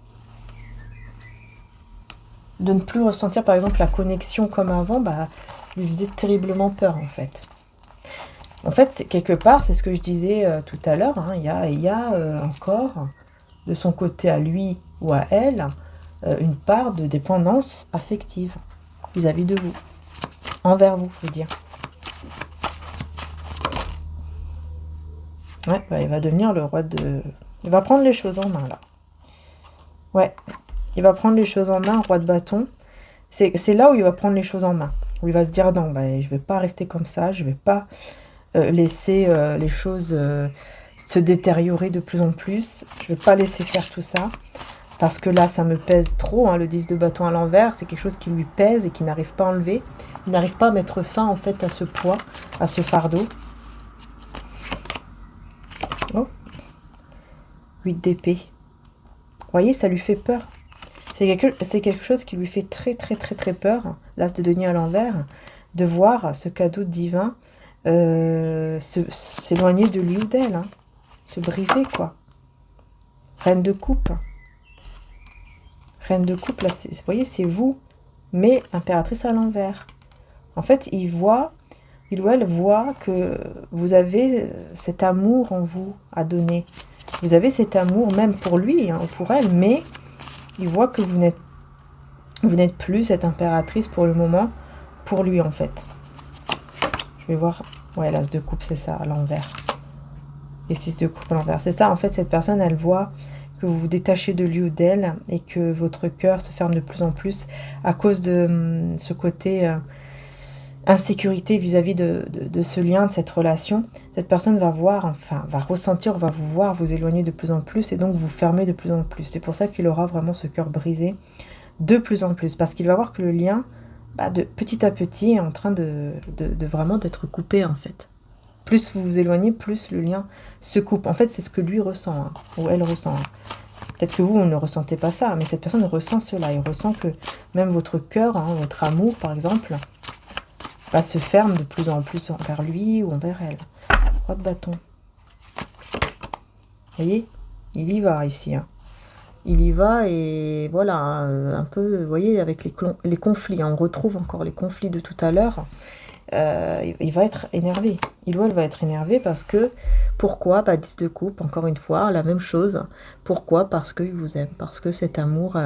de ne plus ressentir par exemple la connexion comme avant, lui faisait terriblement peur en fait. En fait, c'est, quelque part, c'est ce que je disais tout à l'heure, hein, il y a encore, de son côté à lui ou à elle, une part de dépendance affective vis-à-vis de vous, envers vous, je veux dire. Ouais, il va devenir le roi de... Il va prendre les choses en main, là. Ouais, il va prendre les choses en main, roi de bâton. C'est là où il va prendre les choses en main. Où il va se dire, non, je vais pas rester comme ça, je vais pas laisser les choses se détériorer de plus en plus. Je vais pas laisser faire tout ça. Parce que là, ça me pèse trop, hein, le 10 de bâton à l'envers. C'est quelque chose qui lui pèse et qui n'arrive pas à enlever. Il n'arrive pas à mettre fin, en fait, à ce poids, à ce fardeau. Oh, 8 d'épée. Vous voyez, ça lui fait peur. C'est quelque chose qui lui fait très, très, très, très peur, l'as de denier à l'envers, de voir ce cadeau divin s'éloigner de lui ou d'elle, hein, se briser, quoi. Reine de coupe. Reine de coupe, là, vous voyez, c'est vous, mais impératrice à l'envers. En fait, il ou elle voit que vous avez cet amour en vous à donner. Vous avez cet amour même pour lui, hein, ou pour elle, mais il voit que vous n'êtes plus cette impératrice pour le moment, pour lui en fait. Je vais voir, ouais, l'as de coupe, c'est ça, à l'envers. Les 6 de coupe à l'envers, c'est ça, en fait, cette personne, elle voit que vous vous détachez de lui ou d'elle et que votre cœur se ferme de plus en plus à cause de ce côté... insécurité vis-à-vis de ce lien, de cette relation. Cette personne va ressentir, va vous voir vous éloigner de plus en plus et donc vous fermer de plus en plus. C'est pour ça qu'il aura vraiment ce cœur brisé de plus en plus, parce qu'il va voir que le lien, de petit à petit, est en train de vraiment d'être coupé en fait. Plus vous vous éloignez, plus le lien se coupe. En fait, c'est ce que lui ressent, hein, ou elle ressent. Hein. Peut-être que vous, ne ressentez pas ça, mais cette personne ressent cela. Il ressent que même votre cœur, hein, votre amour par exemple, se ferme de plus en plus envers lui ou envers elle. Roi de bâton. Vous voyez, il y va ici. Hein. Il y va et voilà, un peu, vous voyez, avec les conflits. On retrouve encore les conflits de tout à l'heure. Il va être énervé. Il ou elle va être énervé parce que, pourquoi 10 de coupe, encore une fois, la même chose. Pourquoi? Parce qu'il vous aime. Parce que cet amour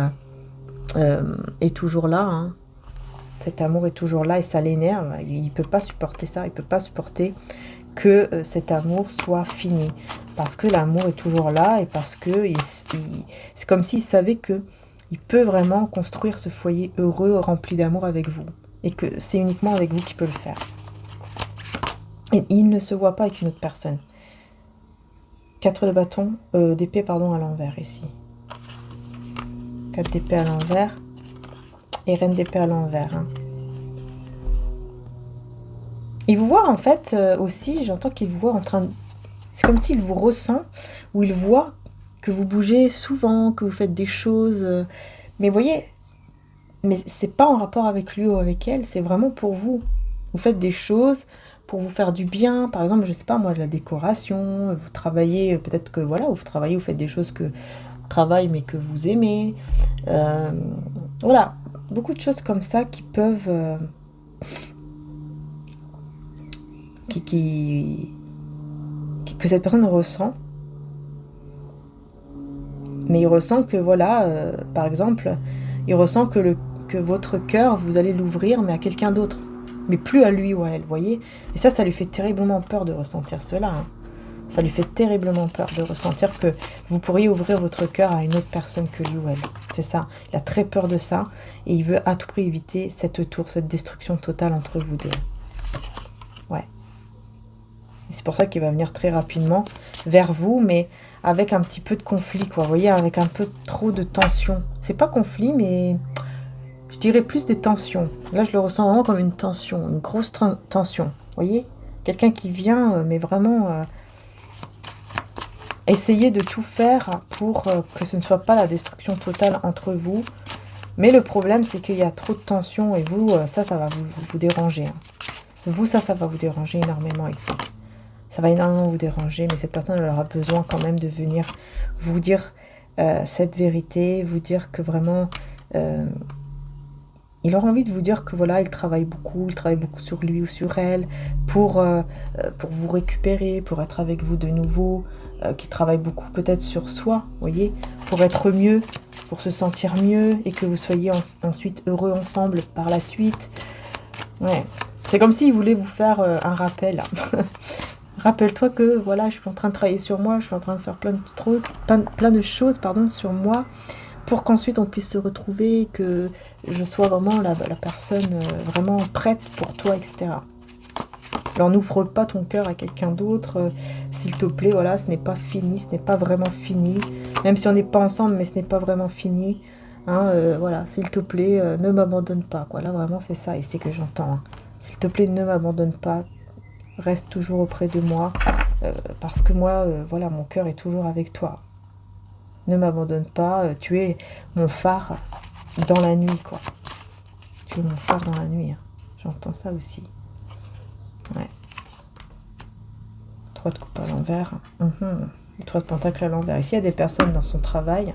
est toujours là, hein. Cet amour est toujours là et ça l'énerve. Il ne peut pas supporter ça. Il ne peut pas supporter que cet amour soit fini. Parce que l'amour est toujours là et parce que c'est comme s'il savait qu'il peut vraiment construire ce foyer heureux, rempli d'amour avec vous. Et que c'est uniquement avec vous qu'il peut le faire. Et il ne se voit pas avec une autre personne. 4 de bâton, d'épée, pardon, à l'envers ici. 4 d'épée à l'envers. Et reine d'épée à l'envers. Hein. Il vous voit en fait aussi, j'entends qu'il vous voit en train de... C'est comme s'il vous ressent, ou il voit que vous bougez souvent, que vous faites des choses. Mais vous voyez, mais c'est pas en rapport avec lui ou avec elle, c'est vraiment pour vous. Vous faites des choses pour vous faire du bien. Par exemple, je sais pas moi, de la décoration, vous travaillez, peut-être que voilà, vous travaillez, vous faites des choses que travail mais que vous aimez. Euh, voilà, beaucoup de choses comme ça qui peuvent... qui, qui, que cette personne ressent. Mais il ressent que voilà, par exemple, il ressent que votre cœur, vous allez l'ouvrir, mais à quelqu'un d'autre. Mais plus à lui ou à elle, vous voyez. Et ça lui fait terriblement peur de ressentir cela. Hein. Ça lui fait terriblement peur de ressentir que vous pourriez ouvrir votre cœur à une autre personne que lui ou elle. C'est ça. Il a très peur de ça. Et il veut à tout prix éviter cette tour, cette destruction totale entre vous deux. Ouais. Et c'est pour ça qu'il va venir très rapidement vers vous, mais avec un petit peu de conflit, quoi. Vous voyez, avec un peu trop de tension. C'est pas conflit, mais je dirais plus des tensions. Là, je le ressens vraiment comme une tension, une grosse tension. Vous voyez, quelqu'un qui vient, mais vraiment essayer de tout faire pour que ce ne soit pas la destruction totale entre vous. Mais le problème, c'est qu'il y a trop de tension et vous, ça va vous déranger. Hein. Vous, ça va vous déranger énormément ici. Ça va énormément vous déranger, mais cette personne, elle aura besoin quand même de venir vous dire cette vérité, vous dire que vraiment, il aura envie de vous dire que voilà, il travaille beaucoup sur lui ou sur elle, pour vous récupérer, pour être avec vous de nouveau, qu'il travaille beaucoup peut-être sur soi, voyez, pour être mieux, pour se sentir mieux, et que vous soyez ensuite heureux ensemble par la suite. Ouais, c'est comme s'il voulait vous faire un rappel. Rappelle-toi que voilà, je suis en train de travailler sur moi, je suis en train de faire plein de trucs, plein de choses, pardon, sur moi, pour qu'ensuite on puisse se retrouver, que je sois vraiment la personne vraiment prête pour toi, etc. Alors n'ouvre pas ton cœur à quelqu'un d'autre, s'il te plaît, voilà, ce n'est pas fini, ce n'est pas vraiment fini, même si on n'est pas ensemble, mais ce n'est pas vraiment fini, hein, voilà, s'il te plaît, ne m'abandonne pas, quoi, là vraiment c'est ça, et c'est que j'entends, hein. S'il te plaît, ne m'abandonne pas, reste toujours auprès de moi, parce que moi, voilà, mon cœur est toujours avec toi. Ne m'abandonne pas, tu es mon phare dans la nuit, quoi. Tu es mon phare dans la nuit, hein. J'entends ça aussi. Ouais. 3 de coupe à l'envers. Et 3 de pentacle à l'envers. Ici, il y a des personnes dans son travail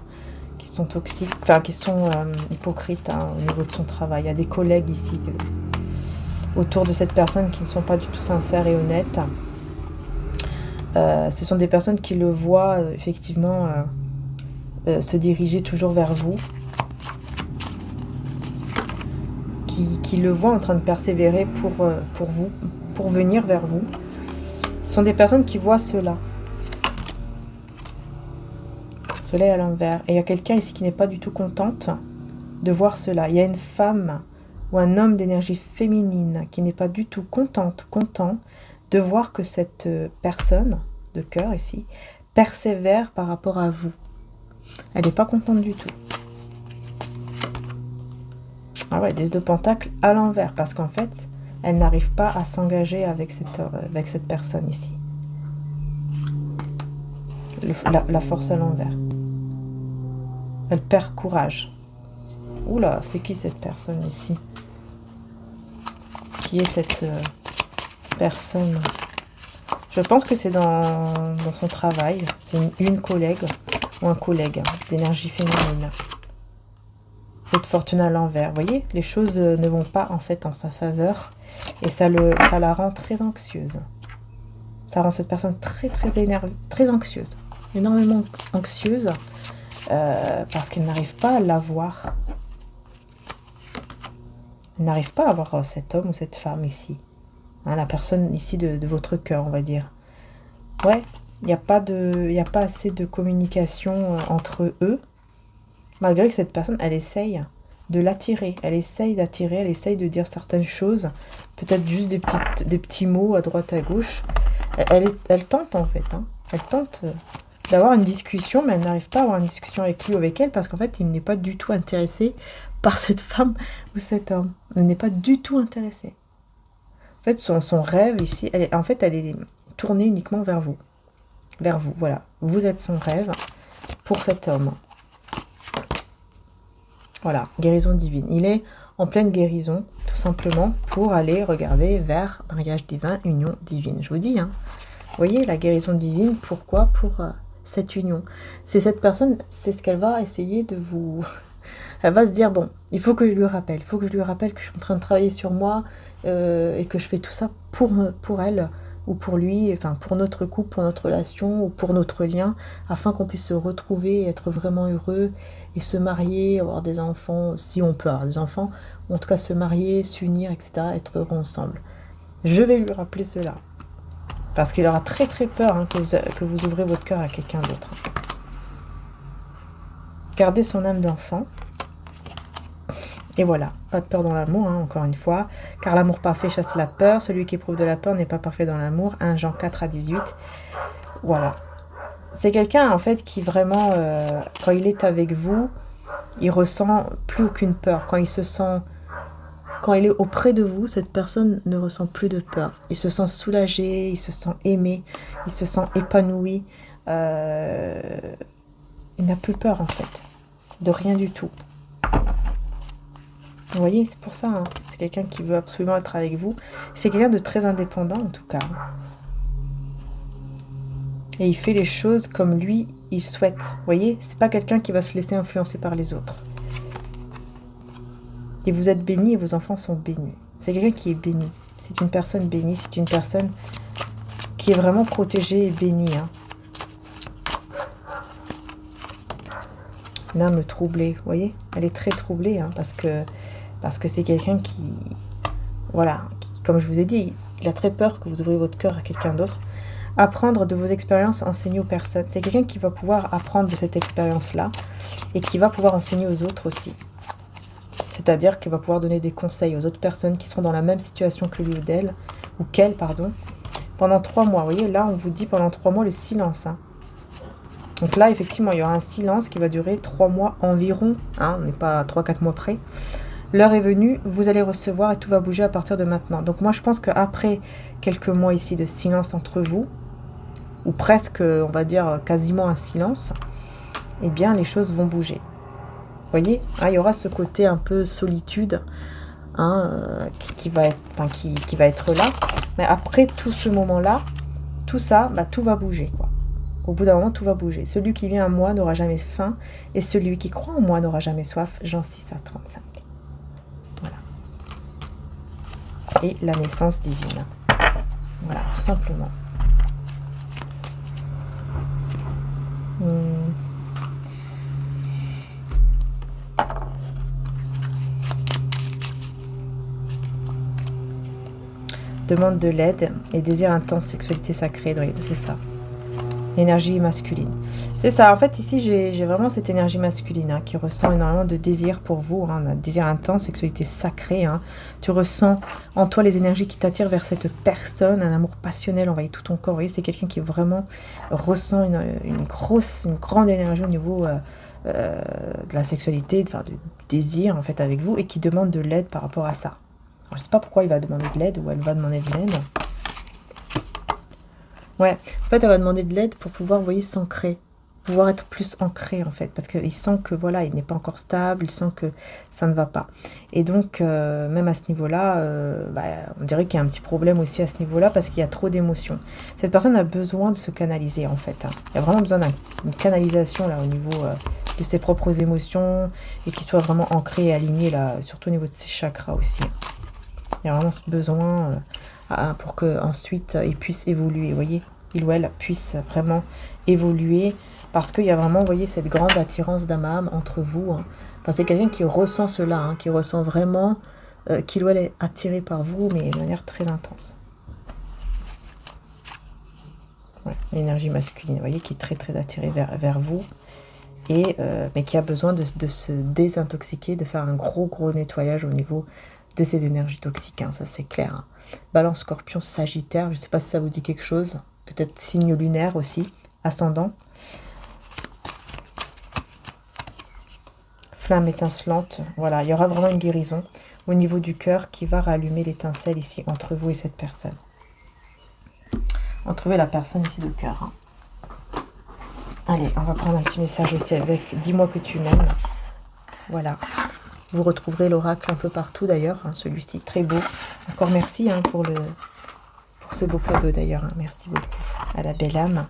qui sont toxiques, enfin, qui sont hypocrites, hein, au niveau de son travail. Il y a des collègues ici, autour de cette personne, qui ne sont pas du tout sincères et honnêtes. Ce sont des personnes qui le voient effectivement se diriger toujours vers vous, qui le voient en train de persévérer pour vous, pour venir vers vous. Ce sont des personnes qui voient cela. Soleil à l'envers. Et il y a quelqu'un ici qui n'est pas du tout contente de voir cela. Il y a une femme ou un homme d'énergie féminine qui n'est pas du tout content de voir que cette personne de cœur ici persévère par rapport à vous. Elle n'est pas contente du tout. Ah ouais, des 2 pentacles à l'envers, parce qu'en fait, elle n'arrive pas à s'engager avec cette personne ici. La force à l'envers. Elle perd courage. Oula, c'est qui cette personne ici? Qui est cette personne? Je pense que c'est dans son travail. C'est une collègue ou un collègue d'énergie féminine. Cette fortune à l'envers. Vous voyez, les choses ne vont pas en fait en sa faveur. Et ça la rend très anxieuse. Ça rend cette personne très énervée, très anxieuse. Énormément anxieuse. Parce qu'elle n'arrive pas à l'avoir. Elle n'arrive pas à avoir cet homme ou cette femme ici. Hein, la personne ici de votre cœur, on va dire. Ouais, il n'y a pas assez de communication entre eux. Malgré que cette personne, elle essaye de l'attirer. Elle essaye d'attirer, elle essaye de dire certaines choses. Peut-être juste des petits mots à droite, à gauche. Elle tente en fait. Hein. Elle tente d'avoir une discussion, mais elle n'arrive pas à avoir une discussion avec lui ou avec elle parce qu'en fait, il n'est pas du tout intéressé par cette femme ou cet homme. Elle n'est pas du tout intéressée. En fait, son rêve ici, en fait, elle est tournée uniquement vers vous. Vers vous, voilà. Vous êtes son rêve pour cet homme. Voilà, guérison divine. Il est en pleine guérison, tout simplement, pour aller regarder vers mariage divin, union divine. Je vous dis, hein. Vous voyez, la guérison divine, pourquoi? Pour cette union. C'est cette personne, c'est ce qu'elle va essayer de vous... Elle va se dire, bon, il faut que je lui rappelle. Il faut que je lui rappelle que je suis en train de travailler sur moi et que je fais tout ça pour elle ou pour lui, enfin pour notre couple, pour notre relation ou pour notre lien, afin qu'on puisse se retrouver, être vraiment heureux et se marier, avoir des enfants, si on peut avoir des enfants, ou en tout cas se marier, s'unir, etc., être heureux ensemble. Je vais lui rappeler cela. Parce qu'il aura très très peur hein, que vous ouvrez votre cœur à quelqu'un d'autre. Gardez son âme d'enfant. Et voilà, pas de peur dans l'amour, hein, encore une fois. Car l'amour parfait chasse la peur. Celui qui éprouve de la peur n'est pas parfait dans l'amour. 1 Jean 4 à 18. Voilà. C'est quelqu'un, en fait, qui vraiment, quand il est avec vous, il ressent plus aucune peur. Quand il se sent... Quand il est auprès de vous, cette personne ne ressent plus de peur. Il se sent soulagé, il se sent aimé, il se sent épanoui. Il n'a plus peur, en fait. De rien du tout. Vous voyez, c'est pour ça. Hein. C'est quelqu'un qui veut absolument être avec vous. C'est quelqu'un de très indépendant, en tout cas. Et il fait les choses comme lui, il souhaite. Vous voyez, c'est pas quelqu'un qui va se laisser influencer par les autres. Et vous êtes bénis et vos enfants sont bénis. C'est quelqu'un qui est béni. C'est une personne bénie. C'est une personne qui est vraiment protégée et bénie. Hein. Une âme troublée, vous voyez. Elle est très troublée hein, parce que c'est quelqu'un qui... Voilà, qui, comme je vous ai dit, il a très peur que vous ouvriez votre cœur à quelqu'un d'autre. Apprendre de vos expériences, enseigner aux personnes. C'est quelqu'un qui va pouvoir apprendre de cette expérience-là et qui va pouvoir enseigner aux autres aussi. C'est-à-dire qu'il va pouvoir donner des conseils aux autres personnes qui seront dans la même situation que lui ou d'elle, ou qu'elle, pardon, pendant 3 mois. Vous voyez, là, on vous dit pendant 3 mois le silence. Hein. Donc là, effectivement, il y aura un silence qui va durer 3 mois environ. Hein, on n'est pas à 3-4 mois près. L'heure est venue, vous allez recevoir et tout va bouger à partir de maintenant. Donc moi, je pense qu'après quelques mois ici de silence entre vous, ou presque, on va dire, quasiment un silence, eh bien, les choses vont bouger. Vous voyez, hein, il y aura ce côté un peu solitude hein, qui va être là. Mais après tout ce moment-là, tout ça, bah, tout va bouger. Quoi. Au bout d'un moment, tout va bouger. Celui qui vient à moi n'aura jamais faim et celui qui croit en moi n'aura jamais soif. Jean 6 à 35. Voilà. Et la naissance divine. Voilà, tout simplement. Demande de l'aide et désir intense, sexualité sacrée, oui, c'est ça. Énergie masculine. C'est ça, en fait, ici, j'ai vraiment cette énergie masculine hein, qui ressent énormément de désir pour vous, hein, un désir intense, sexualité sacrée. Hein. Tu ressens en toi les énergies qui t'attirent vers cette personne, un amour passionnel envahit tout ton corps. Vous voyez, c'est quelqu'un qui vraiment ressent une grande énergie au niveau de la sexualité, enfin, du désir, en fait, avec vous, et qui demande de l'aide par rapport à ça. Je ne sais pas pourquoi il va demander de l'aide ou elle va demander de l'aide. Ouais, en fait, elle va demander de l'aide pour pouvoir, vous voyez, s'ancrer. Pouvoir être plus ancré, en fait. Parce qu'il sent que, voilà, il n'est pas encore stable. Il sent que ça ne va pas. Et donc, même à ce niveau-là, on dirait qu'il y a un petit problème aussi à ce niveau-là parce qu'il y a trop d'émotions. Cette personne a besoin de se canaliser, en fait. Hein. Il y a vraiment besoin d'une canalisation, là, au niveau de ses propres émotions et qu'il soit vraiment ancré et aligné, là, surtout au niveau de ses chakras aussi. Il y a vraiment ce besoin pour qu'ensuite il puisse évoluer, vous voyez, il ou elle puisse vraiment évoluer parce qu'il y a vraiment, vous voyez, cette grande attirance d'âme à âme entre vous. Hein. Enfin, c'est quelqu'un qui ressent cela, hein, qui ressent vraiment qu'il ou elle est attiré par vous, mais de manière très intense. Ouais, l'énergie masculine, vous voyez, qui est très très attirée vers vous. Et, mais qui a besoin de se désintoxiquer, de faire un gros nettoyage au niveau de ces énergies toxiques, hein, ça c'est clair. Hein. Balance, Scorpion, Sagittaire, je ne sais pas si ça vous dit quelque chose. Peut-être signe lunaire aussi, ascendant. Flamme étincelante, voilà, il y aura vraiment une guérison. au niveau du cœur qui va rallumer l'étincelle ici entre vous et cette personne. Entre vous et la personne ici de cœur. Hein. Allez, on va prendre un petit message aussi avec « Dis-moi que tu m'aimes ». Voilà. Vous retrouverez l'oracle un peu partout d'ailleurs, hein, celui-ci très beau. Encore merci hein, pour ce beau cadeau d'ailleurs. Hein. Merci beaucoup à la belle âme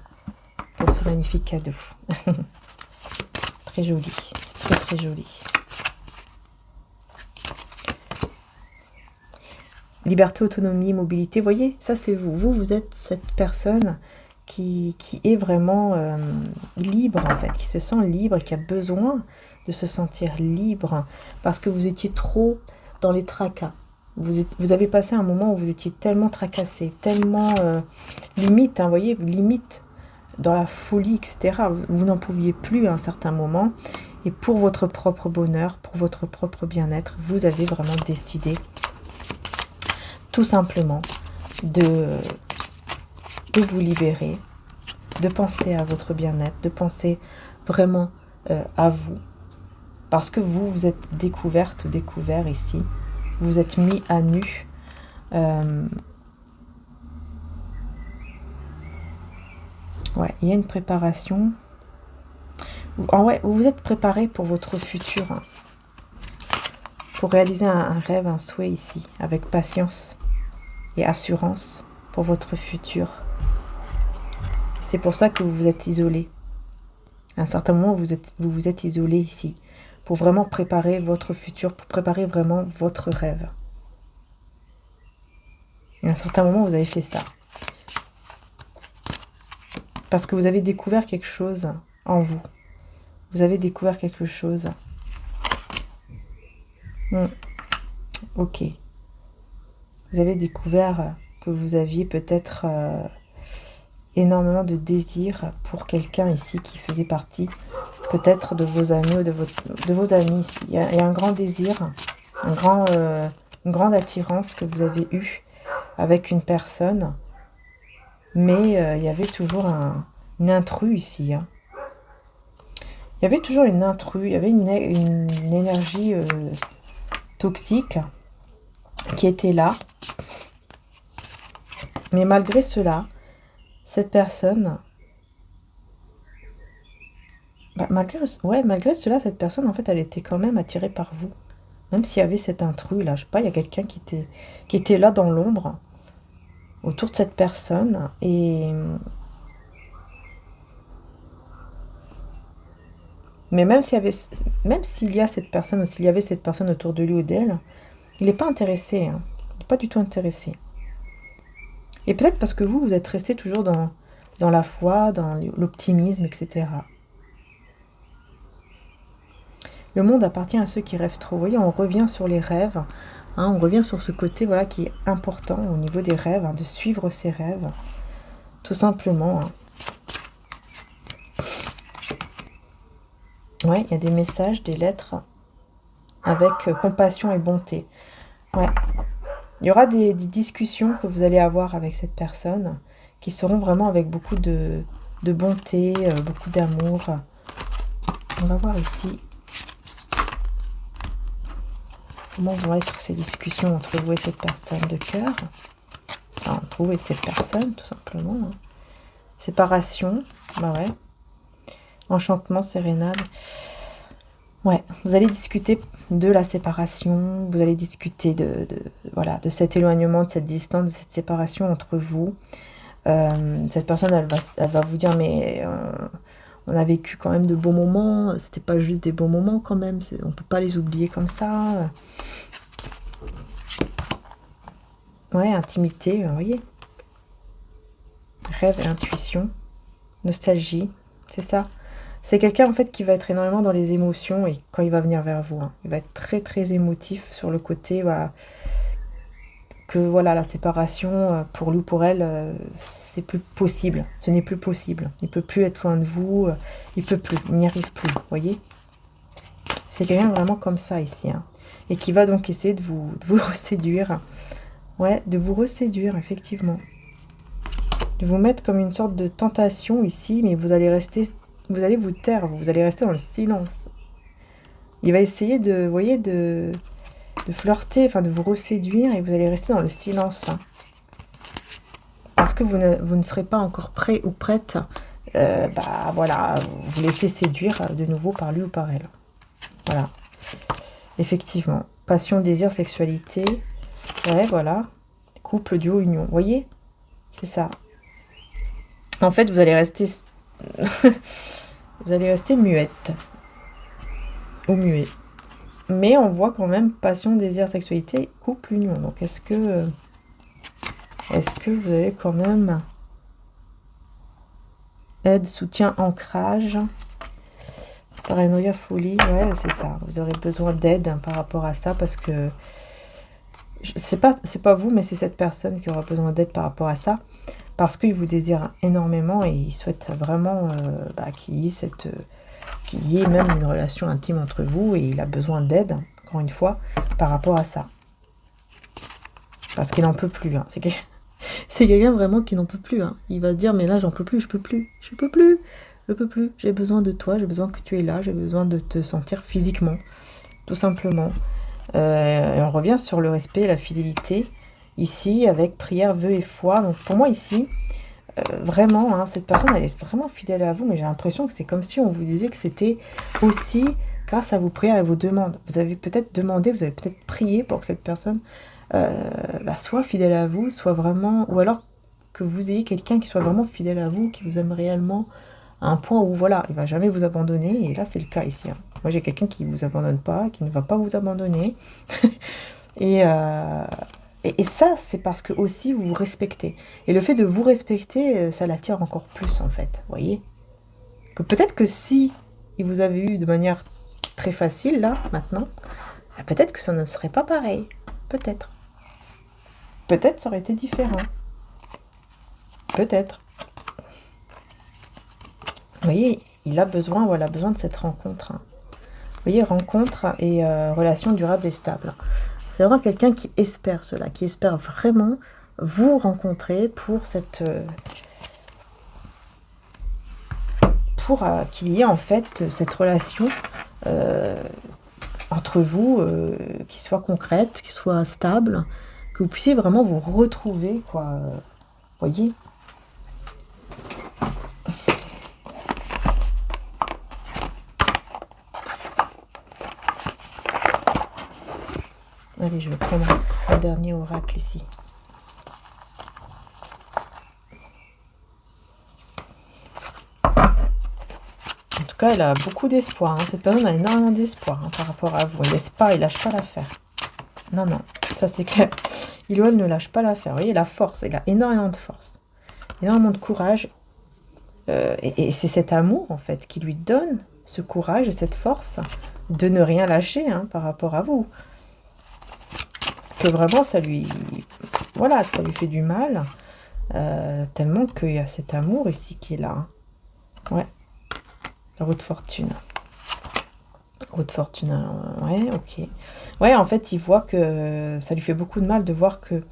pour ce magnifique cadeau. Très joli, très très joli. Liberté, autonomie, mobilité. Vous voyez, ça c'est vous. Vous êtes cette personne qui est vraiment libre en fait, qui se sent libre et qui a besoin de se sentir libre parce que vous étiez trop dans les tracas. Vous avez passé un moment où vous étiez tellement tracassé, tellement limite, hein, vous voyez, limite dans la folie, etc. Vous n'en pouviez plus à un certain moment. Et pour votre propre bonheur, pour votre propre bien-être, vous avez vraiment décidé tout simplement de vous libérer, de penser à votre bien-être, de penser vraiment à vous. Parce que vous êtes découverte, découvert ici. Vous êtes mis à nu. Ouais, il y a une préparation. Ouais, vous vous êtes préparé pour votre futur. Hein, pour réaliser un rêve, un souhait ici, avec patience et assurance pour votre futur. C'est pour ça que vous vous êtes isolé. À un certain moment, vous vous êtes isolé ici. Pour vraiment préparer votre futur, pour préparer vraiment votre rêve. Et à un certain moment, vous avez fait ça. Parce que vous avez découvert quelque chose en vous. Vous avez découvert quelque chose. Ok. Vous avez découvert que vous aviez peut-être énormément de désir pour quelqu'un ici qui faisait partie peut-être de vos amis ou de vos amis ici. Il y a un grand désir, une grande attirance que vous avez eue avec une personne. Mais il y avait toujours une intrus ici. Hein. Il y avait toujours une intrus, il y avait une énergie toxique qui était là. Mais malgré cela, cette personne... malgré cela, cette personne, en fait, elle était quand même attirée par vous. Même s'il y avait cet intrus, là, je sais pas, il y a quelqu'un qui était là dans l'ombre, autour de cette personne, et... Mais même s'il y a cette personne, ou s'il y avait cette personne autour de lui ou d'elle, il n'est pas intéressé, hein. Il n'est pas du tout intéressé. Et peut-être parce que vous êtes resté toujours dans la foi, dans l'optimisme, etc. Le monde appartient à ceux qui rêvent trop. Vous voyez, on revient sur les rêves, hein, on revient sur ce côté voilà, qui est important au niveau des rêves, hein, de suivre ses rêves, tout simplement. Hein. Ouais, il y a des messages, des lettres avec compassion et bonté. Ouais. Il y aura des discussions que vous allez avoir avec cette personne qui seront vraiment avec beaucoup de bonté, beaucoup d'amour. On va voir ici comment vont être ces discussions entre vous et cette personne de cœur. Enfin, entre vous et cette personne, tout simplement. Hein. Séparation, bah ouais. Enchantement, sérénade. Ouais, vous allez discuter de la séparation, vous allez discuter de cet éloignement, de cette distance, de cette séparation entre vous. Cette personne, elle va vous dire, mais on a vécu quand même de beaux moments, c'était pas juste des beaux moments quand même, on peut pas les oublier comme ça. Ouais, intimité, vous voyez. Rêve et intuition, nostalgie, c'est ça. C'est quelqu'un en fait qui va être énormément dans les émotions et quand il va venir vers vous, hein, il va être très très émotif sur le côté que voilà la séparation pour lui ou pour elle c'est plus possible, ce n'est plus possible, il peut plus être loin de vous, il n'y arrive plus, vous voyez. C'est quelqu'un vraiment comme ça ici, hein, et qui va donc essayer de vous reséduire, ouais, de vous reséduire effectivement, de vous mettre comme une sorte de tentation ici, mais vous allez vous taire, vous allez rester dans le silence. Il va essayer de, vous voyez, de de flirter, enfin de vous reséduire, et vous allez rester dans le silence. Parce que vous ne serez pas encore prêt ou prête, voilà, vous laissez séduire de nouveau par lui ou par elle. Voilà. Effectivement. Passion, désir, sexualité. Ouais, voilà. Couple, duo, union. Vous voyez? C'est ça. En fait, vous allez rester... vous allez rester muette. Ou muet. Mais on voit quand même passion, désir, sexualité, couple, union. Donc, est-ce que vous avez quand même aide, soutien, ancrage, paranoïa, folie? Ouais, c'est ça. Vous aurez besoin d'aide par rapport à ça parce que c'est pas vous, mais c'est cette personne qui aura besoin d'aide par rapport à ça parce qu'il vous désire énormément et il souhaite vraiment qu'il y ait même une relation intime entre vous et il a besoin d'aide, encore une fois, par rapport à ça. Parce qu'il n'en peut plus. Hein. C'est quelqu'un vraiment qui n'en peut plus. Hein. Il va dire, mais là, j'en peux plus, je peux plus. J'ai besoin de toi, j'ai besoin que tu es là, j'ai besoin de te sentir physiquement, tout simplement. Et on revient sur le respect, la fidélité, ici, avec prière, vœux et foi. Donc pour moi, ici, vraiment, hein, cette personne, elle est vraiment fidèle à vous, mais j'ai l'impression que c'est comme si on vous disait que c'était aussi grâce à vos prières et vos demandes. Vous avez peut-être demandé, vous avez peut-être prié pour que cette personne soit fidèle à vous, soit vraiment, ou alors que vous ayez quelqu'un qui soit vraiment fidèle à vous, qui vous aime réellement, à un point où voilà, il va jamais vous abandonner, et là c'est le cas ici. Hein. Moi j'ai quelqu'un qui vous abandonne pas, qui ne va pas vous abandonner, et ça c'est parce que aussi vous vous respectez. Et le fait de vous respecter, ça l'attire encore plus en fait, vous voyez. Que peut-être que si il vous avait eu de manière très facile là, maintenant, peut-être que ça ne serait pas pareil, peut-être. Peut-être ça aurait été différent. Peut-être. Vous voyez, il a besoin de cette rencontre. Hein. Vous voyez, rencontre et relation durable et stable. C'est vraiment quelqu'un qui espère cela, qui espère vraiment vous rencontrer pour qu'il y ait en fait cette relation entre vous qui soit concrète, qui soit stable, que vous puissiez vraiment vous retrouver, quoi. Voyez. Allez, je vais prendre un dernier oracle ici. En tout cas, elle a beaucoup d'espoir. Hein. Cette personne a énormément d'espoir par rapport à vous. Il lâche pas l'affaire. Non, ça c'est clair. Il ou elle ne lâche pas l'affaire. Vous voyez, la force, il a énormément de force. Énormément de courage. Et c'est cet amour, en fait, qui lui donne ce courage et cette force de ne rien lâcher par rapport à vous. Que vraiment ça lui fait du mal tellement qu'il y a cet amour ici qui est là. Hein. Ouais. La roue de fortune. Ouais, ok. Ouais, en fait, il voit que ça lui fait beaucoup de mal de voir que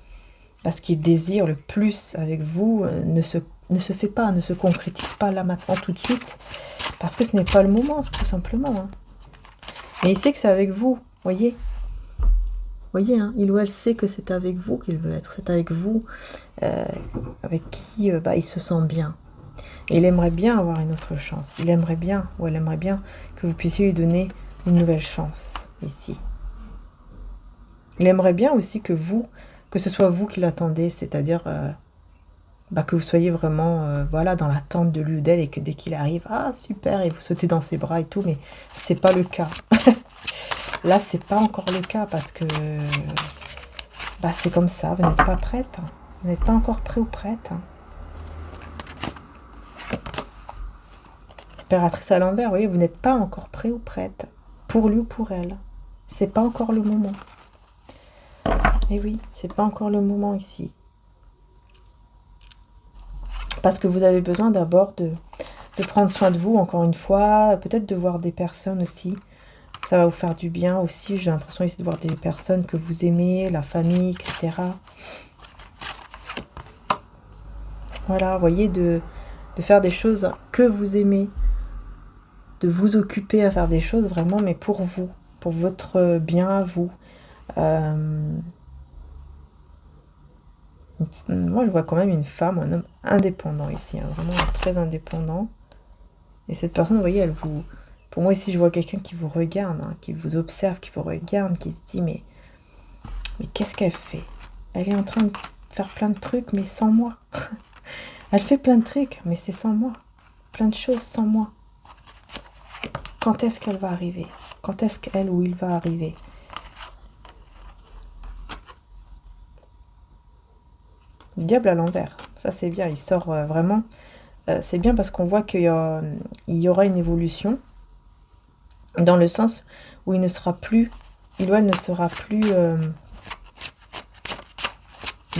ce qu'il désire le plus avec vous ne se fait pas, ne se concrétise pas là maintenant tout de suite parce que ce n'est pas le moment, tout simplement. Hein. Mais il sait que c'est avec vous, voyez. Voyez, hein, il ou elle sait que c'est avec vous qu'il veut être. C'est avec vous avec qui il se sent bien. Et il aimerait bien avoir une autre chance. Il aimerait bien, ou elle aimerait bien, que vous puissiez lui donner une nouvelle chance, ici. Il aimerait bien aussi que ce soit vous qui l'attendez, c'est-à-dire que vous soyez vraiment dans l'attente de lui ou d'elle et que dès qu'il arrive, ah super, et vous sautez dans ses bras et tout, mais c'est pas le cas. Là, c'est pas encore le cas parce que c'est comme ça, vous n'êtes pas prête. Hein. Vous n'êtes pas encore prêt ou prête. Hein. Impératrice à l'envers, vous voyez, vous n'êtes pas encore prêt ou prête. Pour lui ou pour elle. C'est pas encore le moment. Et oui, c'est pas encore le moment ici. Parce que vous avez besoin d'abord de prendre soin de vous, encore une fois. Peut-être de voir des personnes aussi. Ça va vous faire du bien aussi. J'ai l'impression ici de voir des personnes que vous aimez, la famille, etc. Voilà, vous voyez, de faire des choses que vous aimez. De vous occuper à faire des choses vraiment, mais pour vous. Pour votre bien à vous. Euh, Moi, je vois quand même une femme, un homme indépendant ici, hein, vraiment très indépendant. Et cette personne, vous voyez, elle vous... Pour moi, ici, je vois quelqu'un qui vous regarde, hein, qui vous observe, qui vous regarde, qui se dit, mais qu'est-ce qu'elle fait? Elle est en train de faire plein de trucs, mais sans moi. Elle fait plein de trucs, mais c'est sans moi. Plein de choses sans moi. Quand est-ce qu'elle va arriver? Quand est-ce qu'elle ou il va arriver? Le diable à l'envers. Ça, c'est bien. Il sort vraiment. C'est bien parce qu'on voit il y aura une évolution dans le sens où il ne sera plus, il ou elle ne sera plus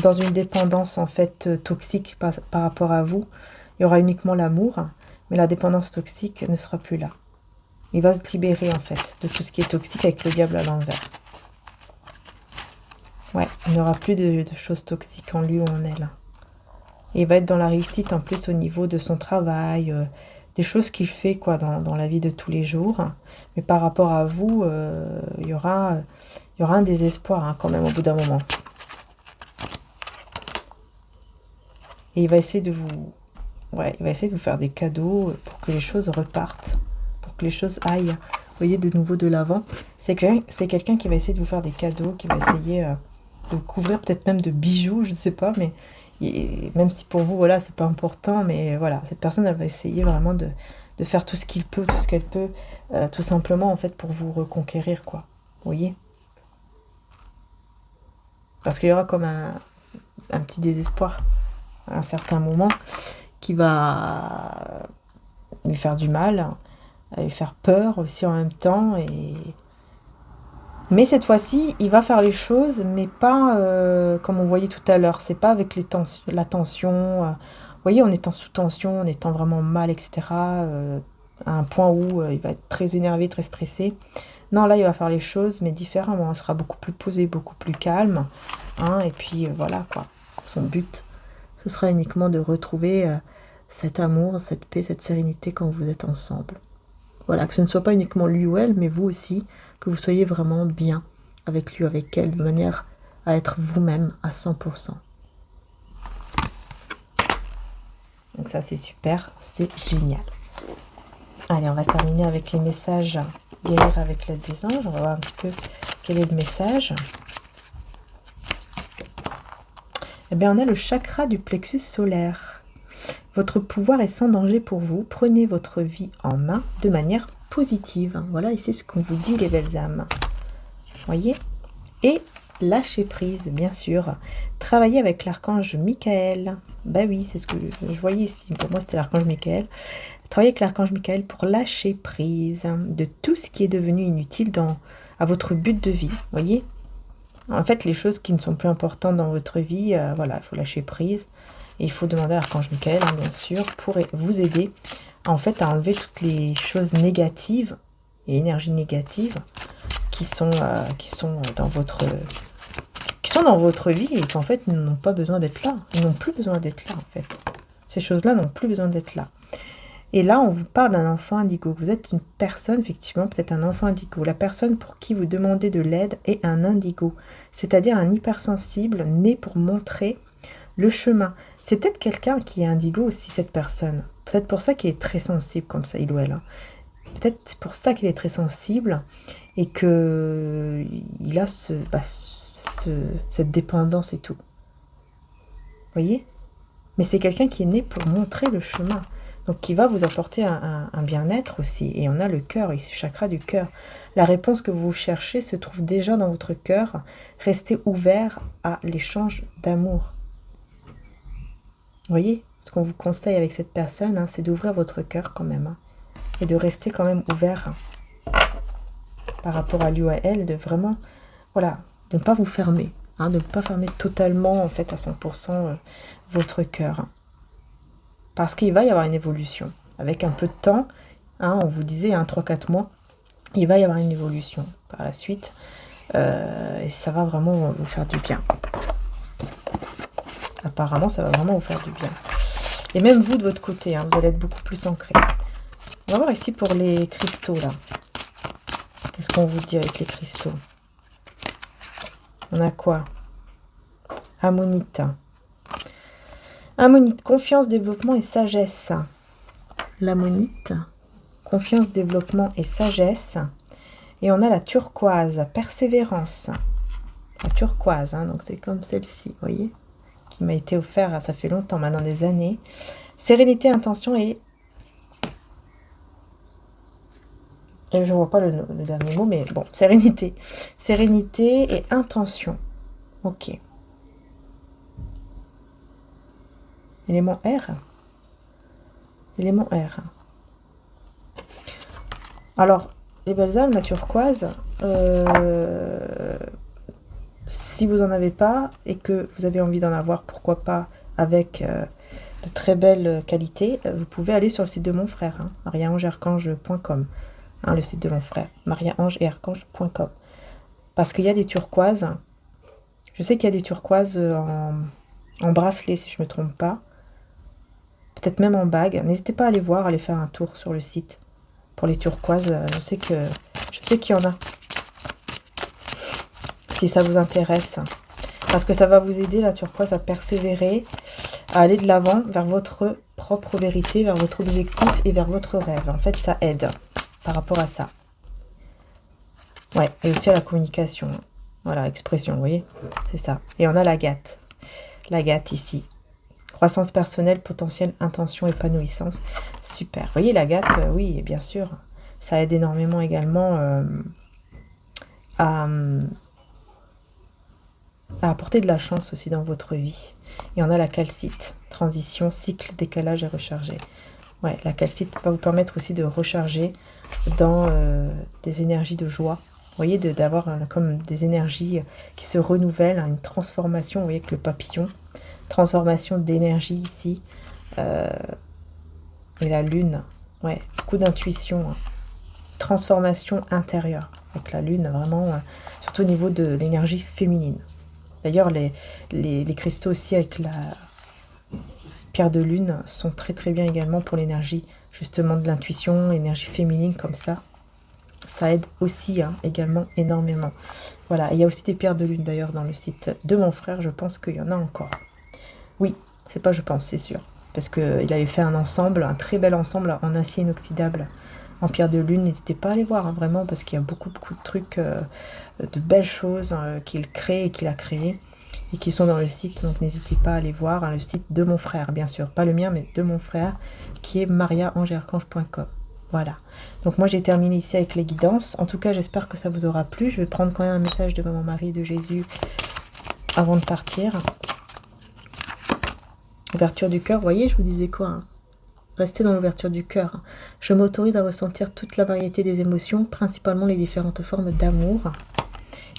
dans une dépendance en fait toxique par rapport à vous. Il y aura uniquement l'amour, mais la dépendance toxique ne sera plus là. Il va se libérer en fait de tout ce qui est toxique avec le diable à l'envers. Ouais, il n'y aura plus de choses toxiques en lui ou en elle. Et il va être dans la réussite en plus au niveau de son travail, des choses qu'il fait quoi dans la vie de tous les jours. Mais par rapport à vous, il y aura un désespoir hein, quand même au bout d'un moment. Et il va essayer de vous... Ouais, il va essayer de vous faire des cadeaux pour que les choses repartent, pour que les choses aillent, vous voyez, de nouveau de l'avant. C'est quelqu'un qui va essayer de vous faire des cadeaux, qui va essayer de vous couvrir peut-être même de bijoux, je ne sais pas, mais même si pour vous, voilà, c'est pas important, mais voilà, cette personne, elle va essayer vraiment de faire tout ce qu'il peut, tout ce qu'elle peut, tout simplement, en fait, pour vous reconquérir, quoi. Vous voyez? Parce qu'il y aura comme un petit désespoir à un certain moment qui va lui faire du mal, lui faire peur aussi en même temps. Mais cette fois-ci, il va faire les choses, mais pas comme on voyait tout à l'heure. C'est pas avec la tension. Vous voyez, en étant sous tension, en étant vraiment mal, etc. À un point où il va être très énervé, très stressé. Non, là, il va faire les choses, mais différemment. Il sera beaucoup plus posé, beaucoup plus calme. Hein, et puis, voilà, quoi. Son but, ce sera uniquement de retrouver cet amour, cette paix, cette sérénité quand vous êtes ensemble. Voilà, que ce ne soit pas uniquement lui ou elle, mais vous aussi, que vous soyez vraiment bien avec lui, avec elle, de manière à être vous-même à 100%. Donc ça, c'est super, c'est génial. Allez, on va terminer avec les messages guérir avec l'aide des anges. On va voir un petit peu quel est le message. Eh bien, on a le chakra du plexus solaire. Votre pouvoir est sans danger pour vous. Prenez votre vie en main de manière positive. Voilà, ici ce qu'on vous dit, les belles âmes. Voyez? Et lâcher prise, bien sûr. Travailler avec l'archange Michael. Bah oui, c'est ce que je voyais ici. Pour moi, c'était l'archange Michael. Travailler avec l'archange Michael pour lâcher prise de tout ce qui est devenu inutile à votre but de vie. Voyez? En fait, les choses qui ne sont plus importantes dans votre vie, voilà, il faut lâcher prise. Et il faut demander à l'archange Michael, hein, bien sûr, pour vous aider en fait à enlever toutes les choses négatives et énergies négatives qui sont dans votre vie et qu'en fait n'ont pas besoin d'être là. Ils n'ont plus besoin d'être là, en fait. Ces choses-là n'ont plus besoin d'être là. Et là, on vous parle d'un enfant indigo. Vous êtes une personne, effectivement, peut-être un enfant indigo. La personne pour qui vous demandez de l'aide est un indigo, c'est-à-dire un hypersensible né pour montrer le chemin. C'est peut-être quelqu'un qui est indigo aussi, cette personne. Peut-être pour ça qu'il est très sensible comme ça, il ou elle. Hein. Peut-être pour ça qu'il est très sensible et qu'il a cette dépendance et tout. Vous voyez? Mais c'est quelqu'un qui est né pour montrer le chemin. Donc qui va vous apporter un bien-être aussi. Et on a le cœur, ici, chakra du cœur. La réponse que vous cherchez se trouve déjà dans votre cœur. Restez ouvert à l'échange d'amour. Vous voyez, ce qu'on vous conseille avec cette personne, hein, c'est d'ouvrir votre cœur quand même. Hein, et de rester quand même ouvert par rapport à lui ou à elle. De vraiment, voilà, de ne pas vous fermer. Hein, de ne pas fermer totalement, en fait, à 100% votre cœur. Parce qu'il va y avoir une évolution. Avec un peu de temps, hein, on vous disait, 3-4 mois, il va y avoir une évolution par la suite. Et ça va vraiment vous faire du bien. Apparemment, ça va vraiment vous faire du bien. Et même vous, de votre côté, hein, vous allez être beaucoup plus ancré. On va voir ici pour les cristaux, là. Qu'est-ce qu'on vous dit avec les cristaux? On a quoi? Ammonite. Ammonite, confiance, développement et sagesse. L'ammonite, confiance, développement et sagesse. Et on a la turquoise, persévérance. La turquoise, hein, donc c'est comme celle-ci, vous voyez, qui m'a été offerte, ça fait longtemps, maintenant des années. Sérénité, intention et je vois pas le dernier mot, mais bon, sérénité. Sérénité et intention. Ok. Élément R. Élément R. Alors, les belles âmes, la turquoise, si vous n'en avez pas et que vous avez envie d'en avoir, pourquoi pas avec de très belles qualités, vous pouvez aller sur le site de mon frère, hein, mariaangearchange.com, hein, le site de mon frère, mariaangearchange.com, parce qu'il y a des turquoises, je sais qu'il y a des turquoises en bracelet, si je ne me trompe pas, peut-être même en bague. N'hésitez pas à aller voir, aller faire un tour sur le site pour les turquoises. Je sais qu'il y en a. Si ça vous intéresse. Parce que ça va vous aider, la turquoise, à persévérer, à aller de l'avant vers votre propre vérité, vers votre objectif et vers votre rêve. En fait, ça aide par rapport à ça. Ouais, et aussi à la communication. Voilà, expression, vous voyez, c'est ça. Et on a l'agate. L'agate ici. Croissance personnelle, potentiel, intention, épanouissance. Super. Vous voyez, l'agate, oui, bien sûr, ça aide énormément également à apporter de la chance aussi dans votre vie. Et on a la calcite. Transition, cycle, décalage et recharger. Ouais, la calcite va vous permettre aussi de recharger dans des énergies de joie. Vous voyez, d'avoir comme des énergies qui se renouvellent, hein, une transformation, vous voyez, avec le papillon. Transformation d'énergie ici. Et la lune. Ouais, beaucoup d'intuition. Hein. Transformation intérieure. Avec la lune, vraiment, surtout au niveau de l'énergie féminine. D'ailleurs, les cristaux aussi avec la pierre de lune sont très très bien également pour l'énergie, justement de l'intuition, l'énergie féminine comme ça. Ça aide aussi également énormément. Voilà, et il y a aussi des pierres de lune d'ailleurs dans le site de mon frère, je pense qu'il y en a encore. Oui, c'est pas je pense, c'est sûr. Parce qu'il avait fait un ensemble, un très bel ensemble en acier inoxydable, en pierre de lune. N'hésitez pas à aller voir, hein, vraiment, parce qu'il y a beaucoup de trucs, de belles choses qu'il crée et qu'il a créé, et qui sont dans le site. Donc n'hésitez pas à aller voir, hein, le site de mon frère, bien sûr. Pas le mien, mais de mon frère, qui est mariaangearchange.com. Voilà. Donc moi j'ai terminé ici avec les guidances. En tout cas, j'espère que ça vous aura plu. Je vais prendre quand même un message de Maman Marie de Jésus avant de partir. Ouverture du cœur, vous voyez, je vous disais quoi, hein? Restez dans l'ouverture du cœur. Je m'autorise à ressentir toute la variété des émotions, principalement les différentes formes d'amour.